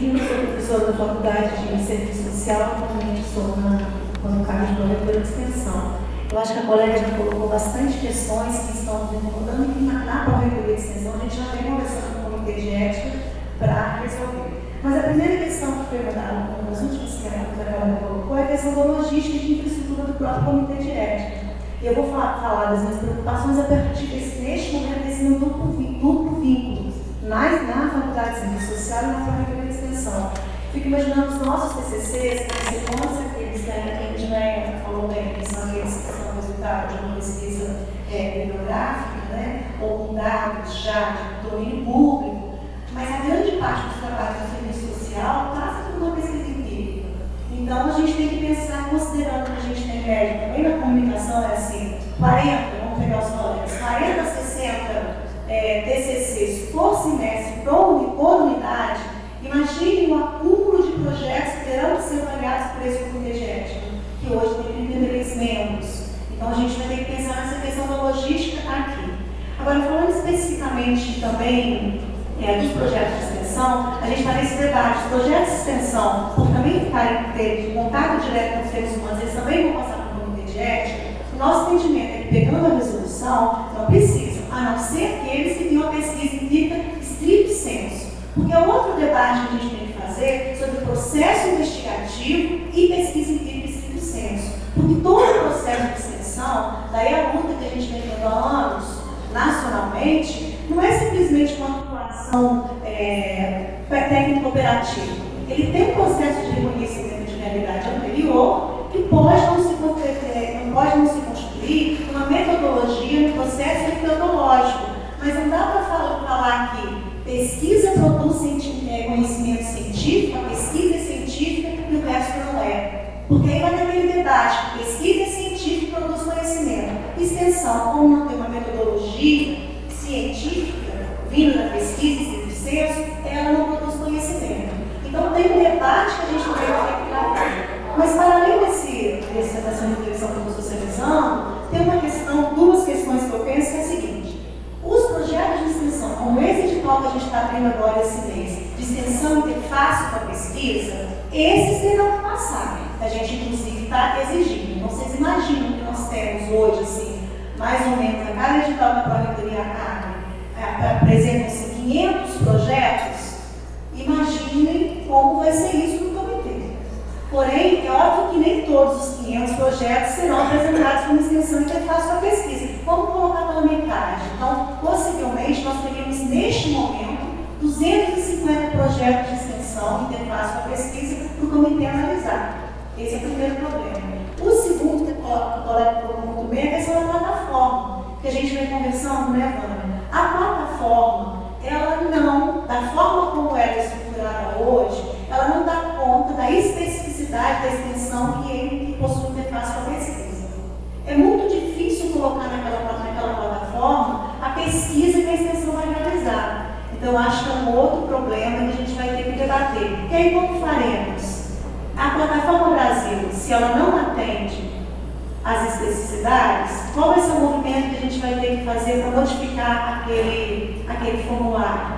S10: Eu sou professora da Faculdade de Serviço Social, atualmente estou no cargo de promotora de extensão. Eu acho que a colega já colocou bastante questões que estão nos incomodando e na Pró-Reitoria de Extensão a gente já vem conversando com o Comitê de Ética para resolver. Mas a primeira questão que foi mandada, uma das últimas que a colega colocou, é a questão da logística e de infraestrutura do próprio Comitê de Ética. E eu vou falar das minhas preocupações a partir neste momento, desse meu duplo vínculo na Faculdade de Serviço Social e na Pró-Reitoria de Extensão. Fico imaginando os nossos TCCs, que são aqueles que a gente falou bem, que são aqueles que são resultado de uma pesquisa bibliográfica, né, ou com dados já de domínio público, mas a grande parte dos trabalhos do serviço social passa por uma pesquisa empírica. Então a gente tem que pensar, considerando que a gente tem média, também na comunicação é assim, 40, vamos pegar os colegas, 40 a 60 TCCs por semestre, por unidade. Imagine o acúmulo de projetos que terão que ser avaliados por esse comitê de ética, que hoje tem 33 membros. Então a gente vai ter que pensar nessa questão da logística aqui. Agora, falando especificamente também dos projetos de extensão, a gente está nesse debate. Os projetos de extensão, por também ficarem ter contato direto com os seres humanos, eles também vão passar por um comitê de ética. O nosso entendimento é que, pegando a resolução, não precisam, a não ser aqueles que têm uma pesquisa empírica estrito sensu. Porque é outro debate que a gente tem que fazer sobre o processo investigativo e pesquisa empírica estrito sensu. Porque todo o processo de extensão, daí a luta que a gente vem tendo há anos, nacionalmente, não é simplesmente uma atuação técnico-operativa. Ele tem um processo de reconhecimento de realidade anterior que pode não se constituir uma metodologia no processo metodológico. Mas não dá para falar que pesquisa produz conhecimento científico, a pesquisa é científica e o resto não é. Porque aí vai naquele debate, pesquisa é científica e produz conhecimento. Extensão, como não tem uma metodologia científica vindo da pesquisa e do senso, ela não produz conhecimento. Então tem um debate que a gente vai ter que tratar. Mas para além dessa reflexão que eu estou socializando, tem duas questões que eu penso que é a seguinte. Os projetos de extensão, como esse edital que a gente está abrindo agora esse mês, de extensão interface com a pesquisa, esses terão que passar. A gente, inclusive, está exigindo. Então, vocês imaginam que nós temos hoje, assim, mais ou menos, a cada edital da Pró-Reitoria apresentam-se 500 projetos. Imaginem como vai ser isso no comitê. Porém, é óbvio que nem todos os 500 projetos serão apresentados como extensão interface com a pesquisa. Vamos colocar pela metade. Então, possivelmente, nós teríamos, neste momento, 250 projetos de extensão interface com a pesquisa para o comitê analisar. Esse é o primeiro problema. O segundo, que o colega colocou muito bem, é a questão da plataforma, que a gente vem conversando, né, Vânia? A plataforma, ela não, da forma como ela é estruturada hoje, ela não dá conta da especificidade da extensão que ele possui interface com a pesquisa. É muito difícil colocar naquela plataforma a pesquisa que a extensão vai realizar. Então, acho que é um outro problema que a gente vai ter que debater. E aí, como faremos? A plataforma Brasil, se ela não atende as especificidades, qual vai ser o movimento que a gente vai ter que fazer para modificar aquele formulário?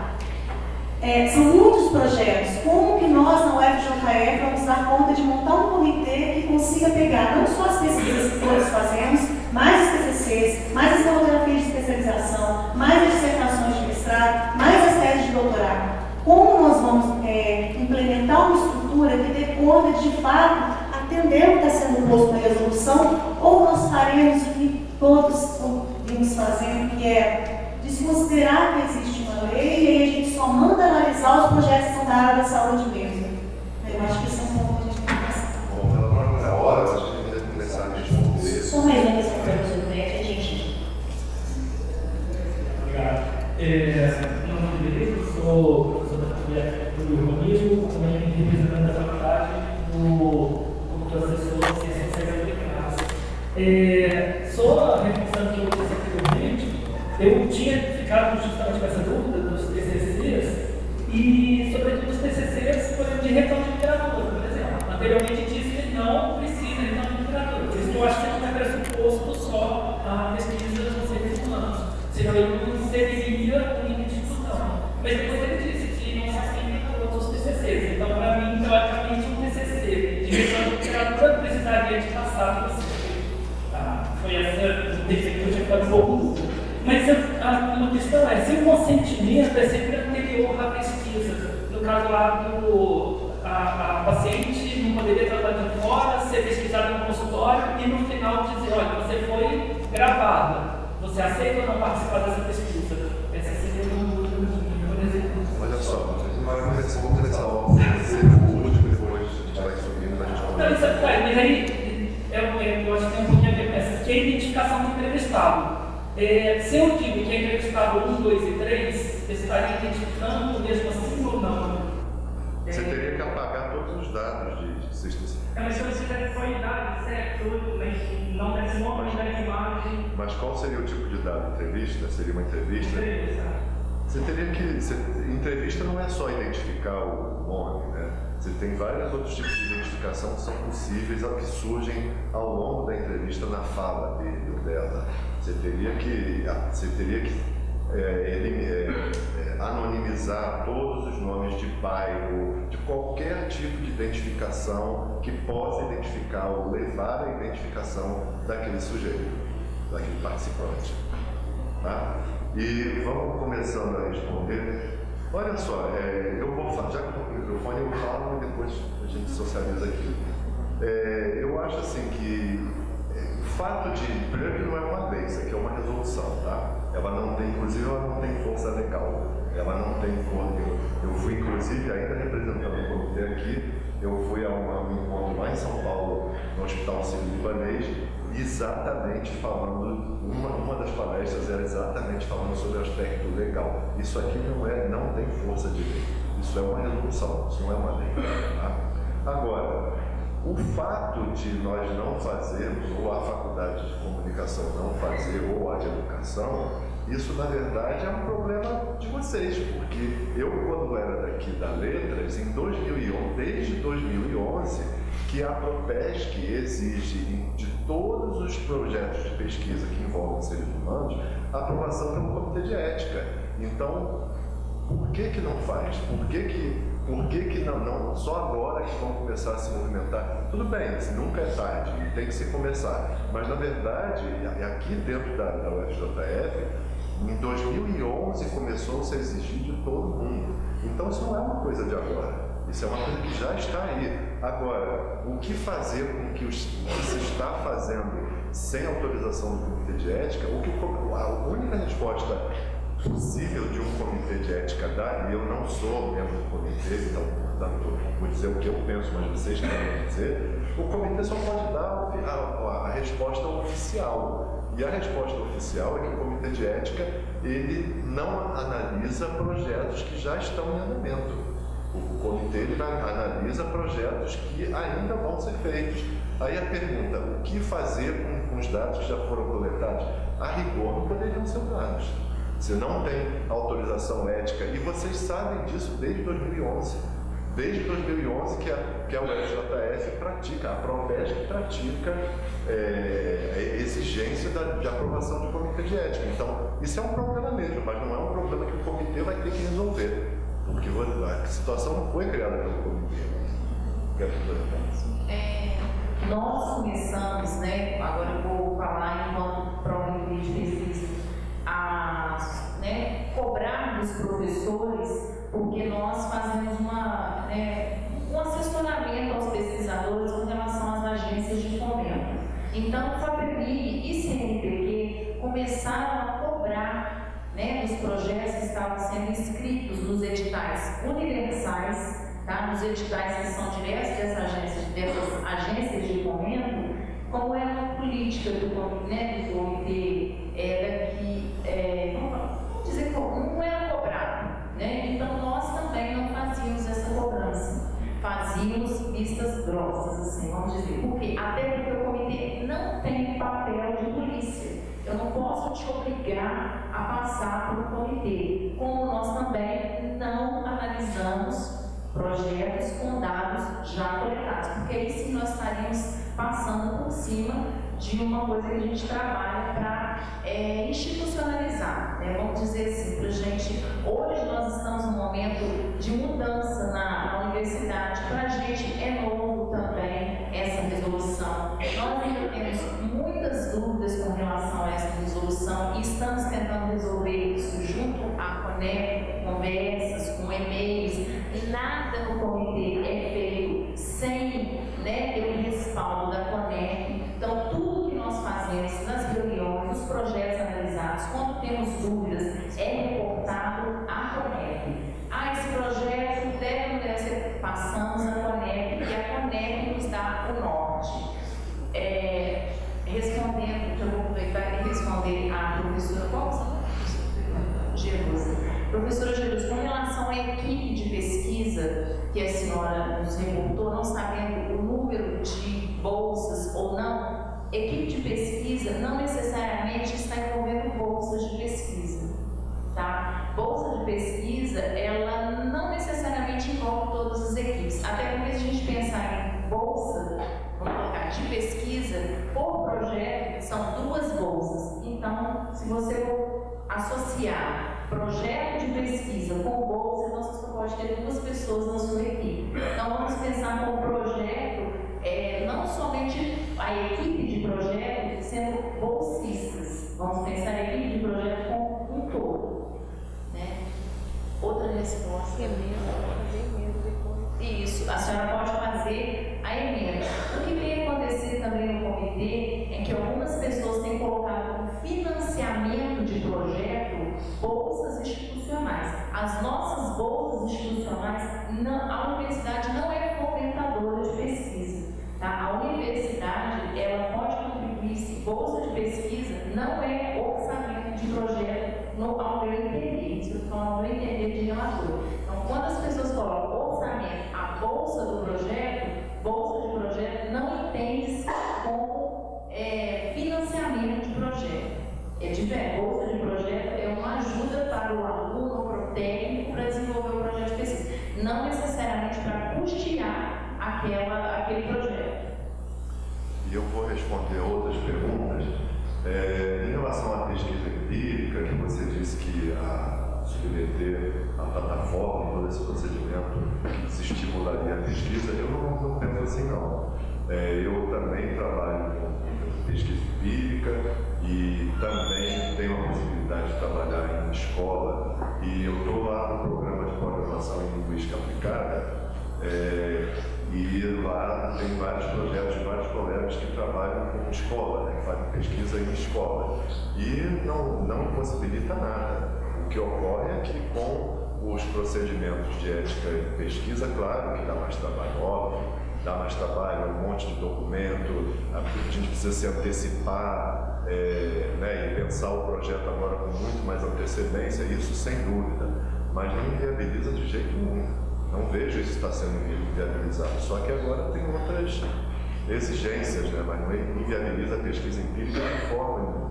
S10: São muitos projetos. Como que nós, na UFJF, vamos dar conta de montar um comitê que consiga pegar não só as pesquisas que todos fazemos, mais os TCCs, mais as monografias de especialização, mais as dissertações de mestrado, mais as teses de doutorado. Como nós vamos implementar uma estrutura que dê conta de fato, atender o que está sendo posto na resolução, ou nós faremos o que todos vimos fazendo, que é desconsiderar que existe uma lei e aí a gente só manda analisar os projetos que são da área da saúde mesmo. Eu acho que esse é um ponto que a gente tem que passar.
S2: Bom, pela própria hora, a gente tem que começar a responder.
S6: Só mais uma questão para você, a gente.
S11: Obrigado. Meu nome é Felipe, sou professor da faculdade do urbanismo, também representante da faculdade como assessor de ciências sociais aplicadas. Só reforçando o que eu disse anteriormente, eu tinha ficado justamente com essa dúvida dos TCCs e, sobretudo, os TCCs, por exemplo, de retorno de literatura, por exemplo. Anteriormente disse que não precisa de retorno de literatura, por isso que eu acho que não é pressuposto só a pesquisa dos conceitos humanos, senão ele não inseriria em discussão. Mas depois ele disse que não se aplica a todos os TCCs, então, para mim, teoricamente, um TCC de retorno de literatura precisaria de passar por você. Foi essa defesa que eu tinha ficado um pouco dúvida. Mas uma questão é, se o consentimento é sempre anterior à pesquisa, no caso lá a paciente não poderia tratar de fora, ser pesquisada no consultório e no final dizer, olha, você foi gravada, você aceita ou não participar dessa pesquisa? Essa seria uma dúvida, por exemplo.
S2: Olha só, vamos começar o último, depois a gente vai subindo, a gente
S11: não, isso é, mas aí eu acho que tem um pouquinho a ver com essa, que é a identificação do entrevistado. Se eu digo que é entrevistado 1, 2 e 3, você estaria identificando mesmo assim ou não?
S2: Você teria que apagar todos os dados de sexta.
S11: Mas se você tiver só idade, sexo, mas não desse uma quantidade de imagem.
S2: Mas qual seria o tipo de dado? Entrevista? Seria uma entrevista? Você teria que. Entrevista não é só identificar o nome, né? Você tem vários outros tipos de identificação que são possíveis, que surgem ao longo da entrevista na fala dele ou dela. Você teria que anonimizar todos os nomes de bairro, de qualquer tipo de identificação que possa identificar ou levar à identificação daquele sujeito, daquele participante. Tá? E vamos começando a responder. Olha só, eu vou falar, já que eu estou com o microfone, eu falo e depois a gente socializa aqui. Eu acho assim que o fato de, primeiro que não é uma lei, isso aqui é uma resolução, tá? Ela não tem, inclusive, ela não tem força legal, ela não tem força. Eu fui, inclusive, ainda representando o comitê aqui, eu fui a um encontro lá em São Paulo, no Hospital Sírio-Libanês, exatamente falando, uma das palestras era exatamente falando sobre o aspecto legal. Isso aqui não tem força de lei, isso é uma resolução, isso não é uma lei. Tá? Agora, o fato de nós não fazermos, ou a faculdade de comunicação não fazer, ou a de educação, isso na verdade é um problema de vocês, porque eu, quando era daqui da Letras, em 2011, desde 2011, que a Propesc exige de todos os projetos de pesquisa que envolvem seres humanos a aprovação pelo Comitê de Ética. Então, por que não faz? Por que não? Só agora que vão começar a se movimentar? Tudo bem, nunca é tarde, tem que se começar. Mas, na verdade, aqui dentro da UFJF, em 2011 começou-se a exigir de todo mundo. Então, isso não é uma coisa de agora. Isso é uma coisa que já está aí. Agora, o que fazer com que o que se está fazendo sem autorização do Comitê de Ética, a única resposta possível de um Comitê de Ética dar, e eu não sou membro do Comitê, então, portanto, vou dizer o que eu penso, mas vocês querem dizer, o Comitê só pode dar a resposta oficial. E a resposta oficial é que o Comitê de Ética, ele não analisa projetos que já estão em andamento. O comitê analisa projetos que ainda vão ser feitos. Aí a pergunta, o que fazer com os dados que já foram coletados? A rigor não poderiam ser dados. Você não tem autorização ética, e vocês sabem disso desde 2011. desde 2011 que a UFJS pratica, a Propesc pratica a exigência de aprovação de comitê de ética. Então, isso é um problema mesmo, mas não é um problema que o comitê vai ter que resolver, porque a situação não foi criada pelo comitê.
S3: Nós começamos, né, agora eu vou falar enquanto prova de pesquisa, a cobrar dos professores, porque nós fazemos um assessoramento aos pesquisadores com relação às agências de fomento. Então, o FAPEMIG e CNPq começaram a cobrar, né, dos projetos que estavam sendo inscritos nos editais universais, tá? Nos editais que são diversos dessas agências de fomento, como é a política do comitê, era que, vamos dizer que não era cobrado, né? Então nós também não fazíamos essa cobrança, fazíamos vistas grossas, assim, vamos dizer. Por quê? Até porque o comitê não tem papel de polícia. Eu não posso te obrigar a passar por um comitê, como nós também não analisamos projetos com dados já coletados, porque aí sim nós estaríamos passando por cima de uma coisa que a gente trabalha para institucionalizar, né? Vamos dizer assim, para gente, hoje nós estamos num momento de mudança na universidade, para a gente é novo também essa resolução. Nós ainda temos muitas dúvidas com relação a essa resolução e estamos tentando resolver isso junto à CONEP, conversas, com e-mails, e nada no comitê é feito sem, né, ter o respaldo da CONEP. Então, tudo que nós fazemos nas reuniões, nos projetos analisados, quando temos dúvidas, é reportado à CONEP. Esse projeto deve ou não deve ser, passamos à CONEP, e a CONEP nos dá o norte. Respondendo, eu vou aproveitar e responder à professora, qual Jerusa. Professora Jerusa, com relação à equipe de pesquisa que a senhora nos reportou, não sabendo o número de bolsas ou não, equipe de pesquisa não necessariamente está envolvendo bolsas de pesquisa, tá? Bolsa de pesquisa, ela não necessariamente envolve todas as equipes, até porque se a gente pensar em bolsa, vamos colocar, de pesquisa, por projeto, são 2 bolsas. Então, se você for associar projeto de pesquisa com bolsa, então você só pode ter 2 pessoas na sua equipe. Então, vamos pensar com o projeto, não somente a equipe de projeto sendo bolsistas, vamos pensar a equipe de projeto como um todo, né? Outra resposta. Isso, a senhora pode fazer a emenda. O que tem acontecido também no comitê é que algumas pessoas têm colocado como financiamento de projeto bolsas institucionais. As nossas bolsas institucionais, a universidade não é fomentadora de pesquisa. Tá? A universidade, ela pode contribuir se bolsa de pesquisa não é orçamento de projeto ao meu entender. Isso eu falo ao meu entender de relator. Então, quando as pessoas colocam orçamento, a bolsa do projeto, bolsa de projeto não entende como financiamento de projeto. É diferente. Bolsa de projeto é uma ajuda para o aluno ou para o técnico para desenvolver o projeto de pesquisa, não necessariamente para custear aquele projeto.
S2: E eu vou responder outras perguntas. Em relação à pesquisa empírica, que você disse que submeter a plataforma, todo esse procedimento que desestimularia a pesquisa, eu não penso assim não. Eu também trabalho com pesquisa empírica e também tenho a possibilidade de trabalhar em escola, e eu estou lá no programa de pós-graduação em linguística aplicada, e lá tem vários projetos de vários colegas que trabalham com escola, né, que fazem pesquisa em escola, e não impossibilita nada. O que ocorre é que com os procedimentos de ética e pesquisa, claro que dá mais trabalho, óbvio, dá mais trabalho, um monte de documento, a gente precisa se antecipar, né, e pensar o projeto agora com muito mais antecedência, isso sem dúvida, mas não inviabiliza de jeito nenhum. Não vejo isso estar sendo inviabilizado, só que agora tem outras exigências, né? Mas não inviabiliza a pesquisa empírica de forma nenhuma.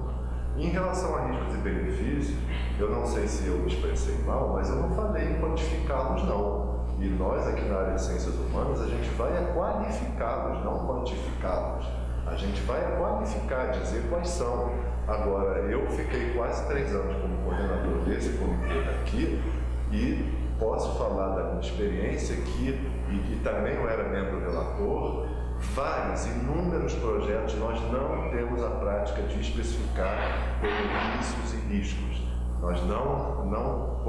S2: Em relação a riscos e benefícios, eu não sei se eu me expressei mal, mas eu não falei em quantificá-los, não. e nós aqui na área de ciências humanas, a gente vai qualificá-los, não quantificá-los. A gente vai qualificar, dizer quais são. Agora, eu fiquei quase 3 anos como coordenador desse comitê daqui e posso falar da minha experiência e também eu era membro relator, vários, inúmeros projetos nós não temos a prática de especificar benefícios e riscos. Nós não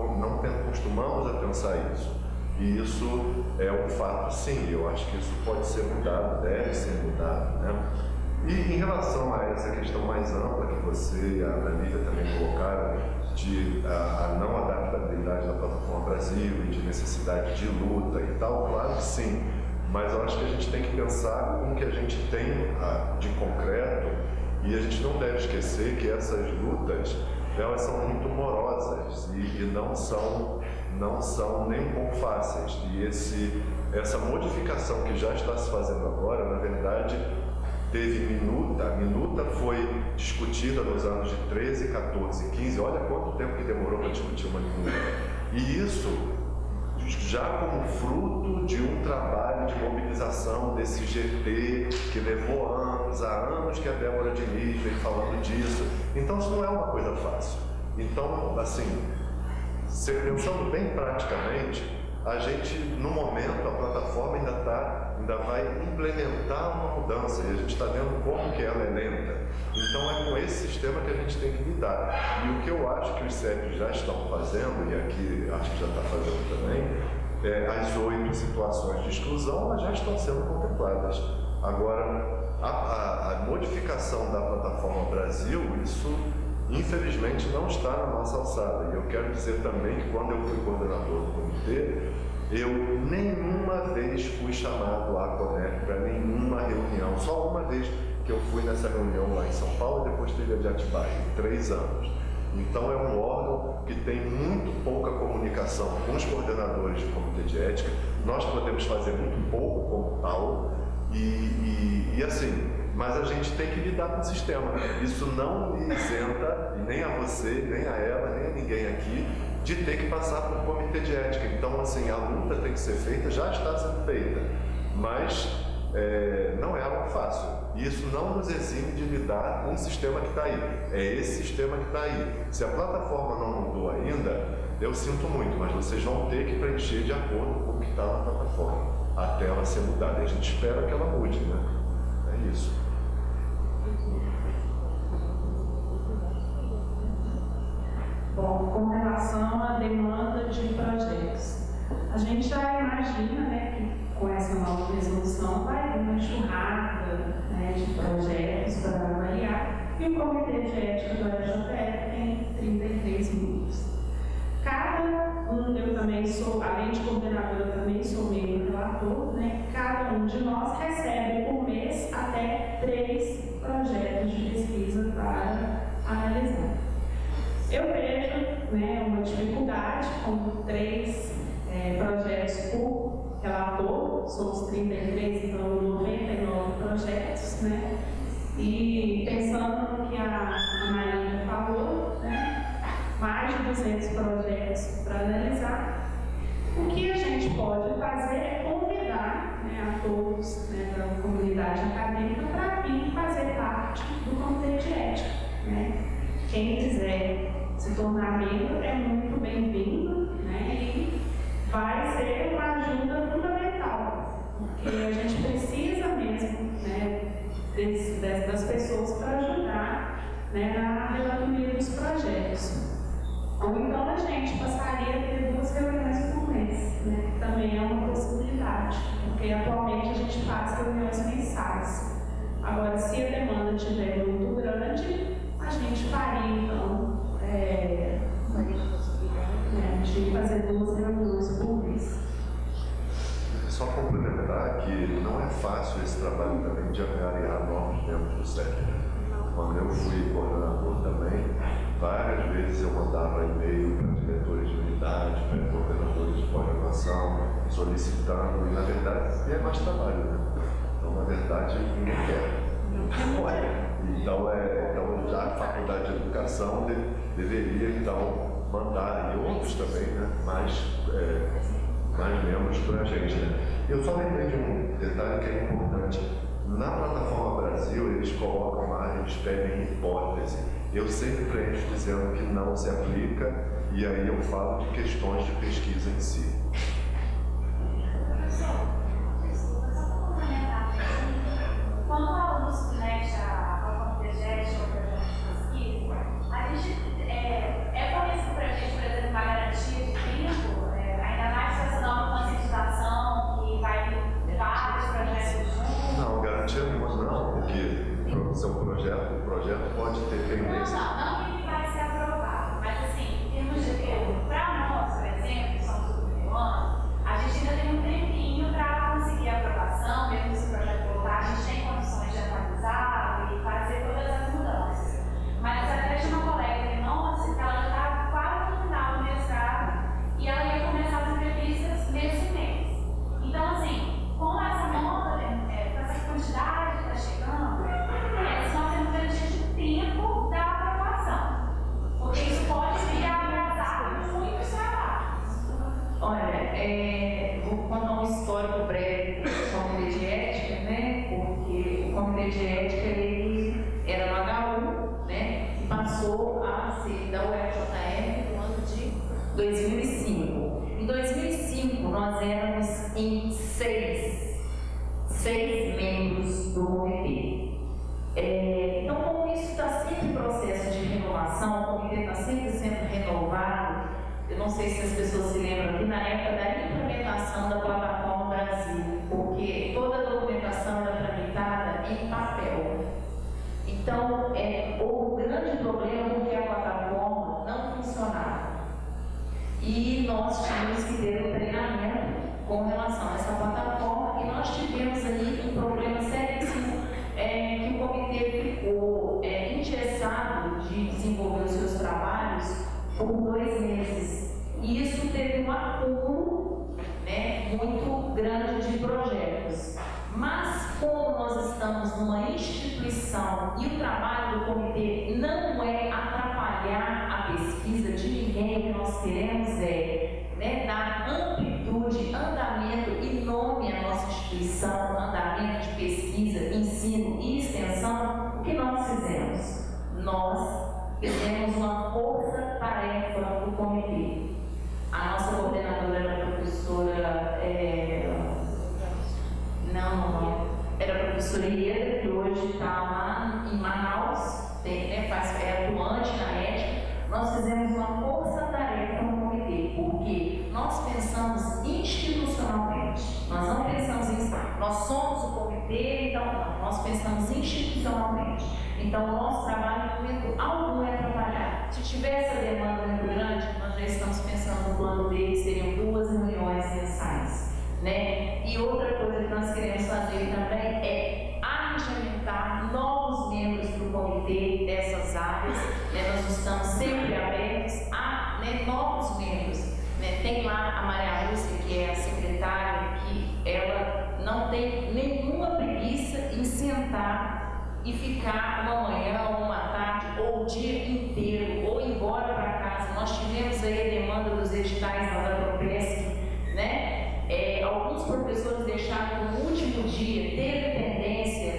S2: costumamos a pensar isso. E isso é um fato, sim. Eu acho que isso pode ser mudado, deve ser mudado, né? E em relação a essa questão mais ampla que você e a Lívia também colocaram, de a não adaptabilidade da Plataforma Brasil e de necessidade de luta e tal, claro que sim. Mas eu acho que a gente tem que pensar com o que a gente tem de concreto e a gente não deve esquecer que essas lutas, elas são muito morosas e não são nem um pouco fáceis. E essa modificação que já está se fazendo agora, na verdade, teve minuta. A minuta foi discutida nos anos de 13, 14 e 15. Olha quanto tempo que demorou para discutir uma minuta. E isso já como fruto de um trabalho de mobilização desse GT que levou anos, há anos que a Débora Diniz vem falando disso. Então isso não é uma coisa fácil. Então, assim, pensando bem praticamente, a gente, no momento, a plataforma ainda vai implementar uma mudança e a gente está vendo como que ela é lenta. Então é com esse sistema que a gente tem que lidar. E o que eu acho que os CEPs já estão fazendo, e aqui acho que já está fazendo também, as 8 situações de exclusão, elas já estão sendo contempladas. Agora, a modificação da Plataforma Brasil, isso infelizmente não está na nossa alçada. E eu quero dizer também que quando eu fui coordenador do comitê, eu nenhuma vez fui chamado à CONEP para nenhuma reunião. Só uma vez que eu fui nessa reunião lá em São Paulo e depois teve a de Atibaia, em 3 anos. Então é um órgão que tem muito pouca comunicação com os coordenadores do comitê de ética. Nós podemos fazer muito pouco como tal e assim, mas a gente tem que lidar com o sistema. Isso não me isenta, e nem a você, nem a ela, nem a ninguém aqui, de ter que passar por um comitê de ética. Então, assim, a luta tem que ser feita, já está sendo feita, mas não é algo fácil. E isso não nos exime de lidar com o sistema que está aí. É esse sistema que está aí. Se a plataforma não mudou ainda, eu sinto muito, mas vocês vão ter que preencher de acordo com o que está na plataforma, até ela ser mudada. E a gente espera que ela mude, né? É isso.
S1: Bom, com relação à demanda de projetos, a gente já imagina, né, que com essa nova resolução vai ter uma enxurrada, né, de projetos para avaliar, e o Comitê de Ética do RJF tem 33 membros. Eu também sou, além de coordenadora, também sou membro relator, né, cada um de nós recebe por mês até 3 projetos de pesquisa para analisar. Eu vejo, né, uma dificuldade com 3 projetos por relator, somos 33, então 99 projetos, né? E pensando no que a Maria falou, né, mais de 200 projetos para analisar, o que a gente pode fazer é convidar, né, a todos, né, da comunidade acadêmica para vir fazer parte do Comitê de Ética, né? Quem quiser se tornar membro é muito bem-vindo, né? E vai ser uma ajuda fundamental, porque a gente precisa mesmo, né, das pessoas para ajudar, né, na relatoria dos projetos. Ou então a gente passaria a ter 2 reuniões por mês, né? Também é uma possibilidade, porque atualmente a gente faz reuniões mensais. Agora, se a demanda estiver muito grande, a gente faria então de fazer 2 reuniões por mês.
S2: Só complementar que não é fácil esse trabalho também de avaliar novos membros do CEP. Quando eu fui coordenador também, várias vezes eu mandava e-mail para diretores de unidade, para coordenadores de pós-graduação, solicitando, e na verdade é mais trabalho, né? Então, na verdade, ninguém quer. Então já a Faculdade de Educação deveria então mandar, e outros também, né, mais mais membros para a gente, né? Eu só lembrei de um detalhe que é importante. Na plataforma Brasil, eles colocam lá, eles pedem hipótese. Eu sempre preencho dizendo que não se aplica, e aí eu falo de questões de pesquisa em si.
S1: Quando o aluno se conecta ao comitê de ética ou projeto de pesquisa, a gente é conhecido para a gente, por exemplo, uma garantia de tempo, ainda mais com essa nova conscientização que vai ter vários projetos juntos.
S2: Não, garantia nenhuma não, porque o seu projeto, pode ter pendência.
S1: Não que ele vai ser aprovado, mas assim, em termos de tempo, para nós, por exemplo, que somos do primeiro ano, a gente ainda tem um tempinho para conseguir a aprovação, mesmo se o projeto voltar, a gente tem condições de atualizar e fazer todas as mudanças. Mas até de uma colega nossa, que ela já estava quase no final do mestrado e ela ia começar as entrevistas nesse mês. Então, assim, com essa nova, com essa quantidade que está chegando, nós temos garantia de tempo da aprovação. Porque isso pode vir a atrasar muitos trabalhos.
S3: Olha, vou contar um histórico breve do comitê de ética, né? Porque o comitê de ética ele era no HU, né? E passou a ser da UFJF no ano de 2005. Em 2005 nós éramos em seis membros do comitê. Então, como isso está sempre em processo de renovação, o comitê está sempre sendo renovado. Eu não sei se as pessoas se lembram aqui na época da implementação da plataforma Brasil, porque toda a documentação era tramitada em papel. Então, houve um grande problema porque a plataforma não funcionava. E nós tínhamos que ter um treinamento com relação a essa plataforma, e nós tivemos ali um problema seríssimo, que o comitê ficou engessado de desenvolver os seus trabalhos por 2 meses. E isso teve um acúmulo, né, muito grande de projetos. Mas como nós estamos numa instituição e o trabalho do comitê não é atrapalhar a pesquisa de ninguém, o que nós queremos dar amplitude, andamento e nome à nossa instituição, andamento de pesquisa, ensino e extensão, o que nós fizemos? Nós fizemos uma força-tarefa do comitê. A nossa coordenadora era a professora, era a professora Ieda, que hoje está lá em Manaus, é atuante na ética. Nós fizemos uma força-tarefa no comitê, porque nós pensamos institucionalmente, nós não pensamos em nós somos o comitê, então não, nós pensamos institucionalmente. Então o nosso trabalho, no momento algum, é trabalhar. Se tiver essa demanda muito grande, nós já estamos pensando no plano B, que seriam 2 reuniões mensais, né? E outra coisa que nós queremos fazer também é arregimentar novos membros do comitê dessas áreas, né? Nós estamos sempre abertos a novos membros, né? Tem lá a Maria Lúcia, que é a secretária, que ela não tem nenhuma preguiça em sentar e ficar uma manhã, uma tarde, ou o dia inteiro, ou ir embora para casa. Nós tivemos aí a demanda dos editais da Propesc, né? Alguns professores deixaram no último dia, teve pendência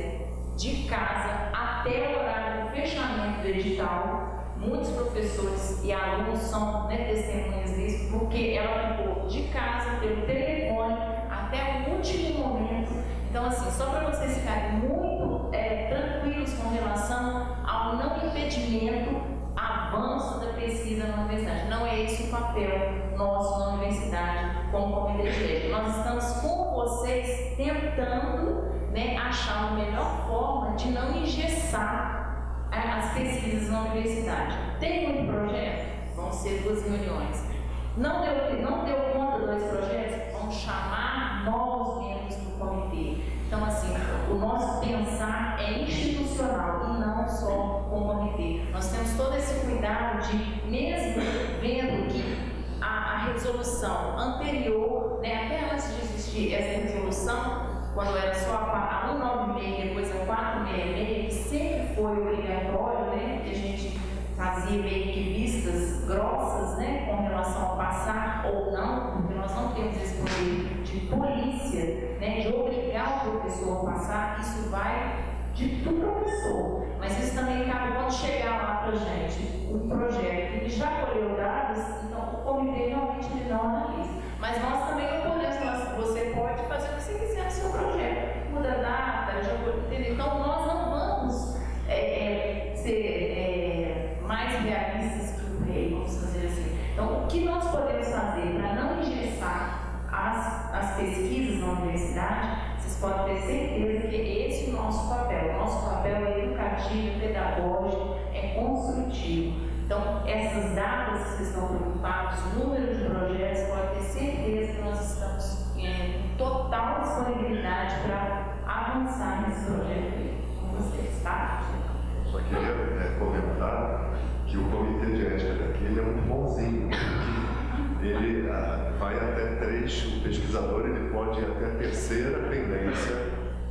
S3: de casa até o horário do fechamento do edital. Muitos professores e alunos são testemunhas disso, porque ela ficou de casa, pelo telefone, até o último momento. Então, assim, só para vocês ficarem muito tranquilos com relação ao não impedimento, avanço da pesquisa na universidade. Não é esse o papel nosso na universidade, como comitê de ética. Nós estamos com vocês tentando achar a melhor forma de não engessar as pesquisas na universidade. Tem muito projeto? Vão ser 2 reuniões. Não deu conta de 2 projetos? Vamos chamar novos membros do comitê. Então, assim, o nosso pensar é institucional e não só com o comitê. Nós temos todo esse cuidado de, mesmo vendo que a resolução anterior, até antes de existir essa resolução, quando era só a 196, depois a 466, que sempre foi obrigatório, que a gente fazia meio que vistas grossas, né, com relação ao passar ou não, porque nós não temos esse poder de polícia, né, de obrigar o professor a passar, isso vai do professor, mas isso também cabe quando chegar lá para a gente um projeto que já colheu dados, então o comitê realmente ele não analisa, mas nós também não podemos, você pode fazer o que você quiser no seu projeto, muda a data, já vou entender, então nós não vamos ser mais realistas que o rei, vamos fazer assim. Então o que nós podemos fazer para não engessar as pesquisas na universidade, vocês podem ter certeza que esse é o nosso papel. O nosso papel é educativo, pedagógico, é construtivo. Então, essas datas que vocês estão preocupados, número de projetos, pode ter certeza que nós estamos com total disponibilidade para avançar nesse projeto aí com vocês, tá?
S2: Só queria comentar que o comitê de ética daqui ele é muito bonzinho. Ele vai até 3, o pesquisador ele pode ir até a terceira pendência,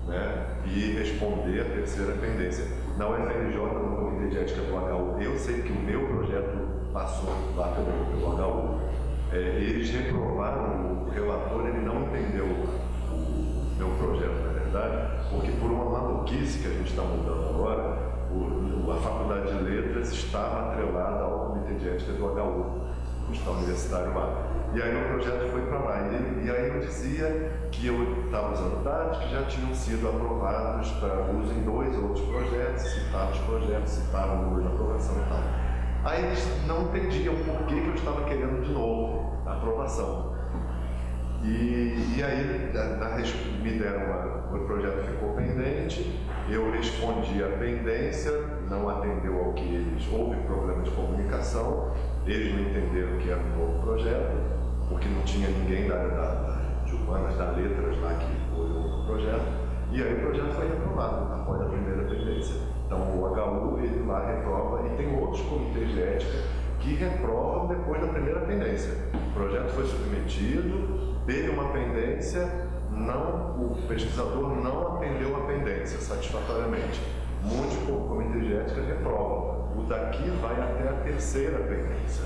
S2: né, e responder a terceira pendência. Na UFRJ, no Comitê de Ética do HU, eu sei que o meu projeto passou lá pelo HU. Eles reprovaram, o relator ele não entendeu o meu projeto, na verdade, porque por uma maluquice que a gente está mudando agora, a Faculdade de Letras estava atrelada ao Comitê de Ética do HU. Está universitário lá. E aí o projeto foi para lá. E aí eu dizia que eu estava usando dados que já tinham sido aprovados para uso em 2 outros projetos, citaram os projetos, citaram o número de aprovação e tal. Aí eles não entendiam por que eu estava querendo de novo a aprovação. E aí me deram o projeto ficou pendente, eu respondi a pendência, não atendeu ao que eles, houve problema de comunicação, eles não entenderam que era um novo projeto, porque não tinha ninguém da área de humanas, da letras lá que olhou o projeto, e aí o projeto foi reprovado após a primeira pendência. Então o HU ele lá reprova e tem outros comitês de ética que reprovam depois da primeira pendência. O projeto foi submetido, teve uma pendência, o pesquisador não atendeu a pendência satisfatoriamente. Muitos comitês de ética reprovam. O daqui vai até a terceira pendência.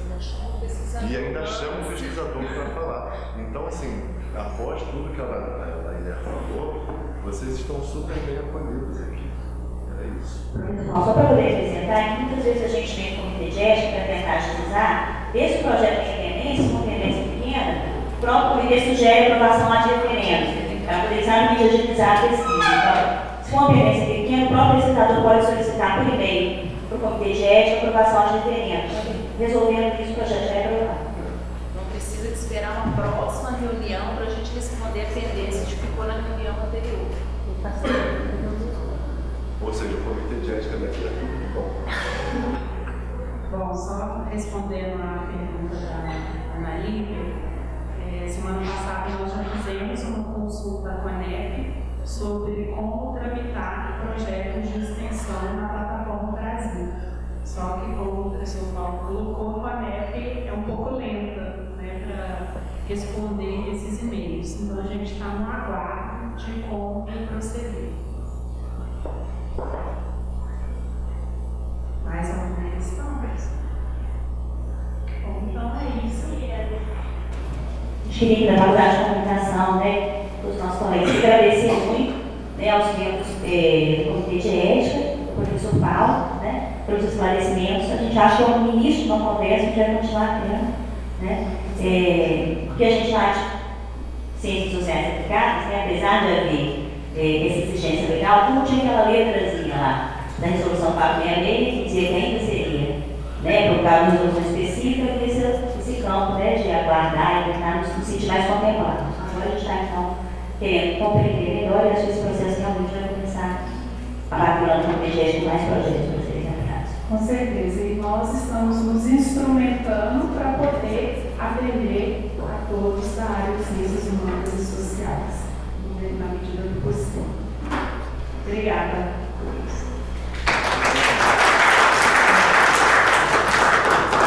S2: E ainda chama o pesquisador para falar. Então, assim, após tudo que a Inês falou, vocês estão super bem acolhidos aqui. É isso.
S6: Só para poder acrescentar, que muitas vezes a gente vem com o comitê de ética para tentar agilizar. Esse projeto tem pendência, com pendência pequena, o próprio comitê sugere aprovação lá de referendo, para poder exatamente agilizar a pesquisa. Então, se for uma pendência pequena, o próprio pesquisador pode solicitar por e-mail para o comitê de ética aprovação de referendo. Resolvendo isso, o projeto já é aprovado.
S3: Não precisa de esperar uma próxima reunião para a gente responder a pendência que ficou na reunião anterior.
S2: Ou seja, o comitê de ética daqui é tudo bom.
S1: Bom, só respondendo a pergunta da Ana Lívia, semana passada nós já fizemos uma consulta com a ANEP sobre como tramitar projetos de extensão na plataforma Brasil. Só que, como o professor Paulo colocou, a ANEP é um pouco lenta, né, para responder esses e-mails. Então a gente está no aguardo de como proceder. Mais alguma questão, professor? Bom, então é isso.
S6: Queria da Faculdade de Comunicação, né, dos nossos colegas, agradecer muito, né, aos membros do Comitê de Ética, do professor Paulo, né, pelos esclarecimentos. A gente acha que é um início de uma conversa que vai continuar tendo, né, porque a gente acha ciências sociais aplicadas, né, apesar de haver essa exigência legal, como tinha aquela letrazinha lá da resolução 466, que dizia que ainda seria, né, colocado uma resolução específica, esse campo, né, de aguardar e tentar nos sentir mais contemplados. Agora a gente está, então, querendo compreender melhor e acho que esse processo realmente vai começar a bater no projeto de mais projetos para serem aplicados.
S1: Com certeza, e nós estamos nos instrumentando para poder atender a todos da área de ciências humanas e sociais, na medida do possível. Obrigada.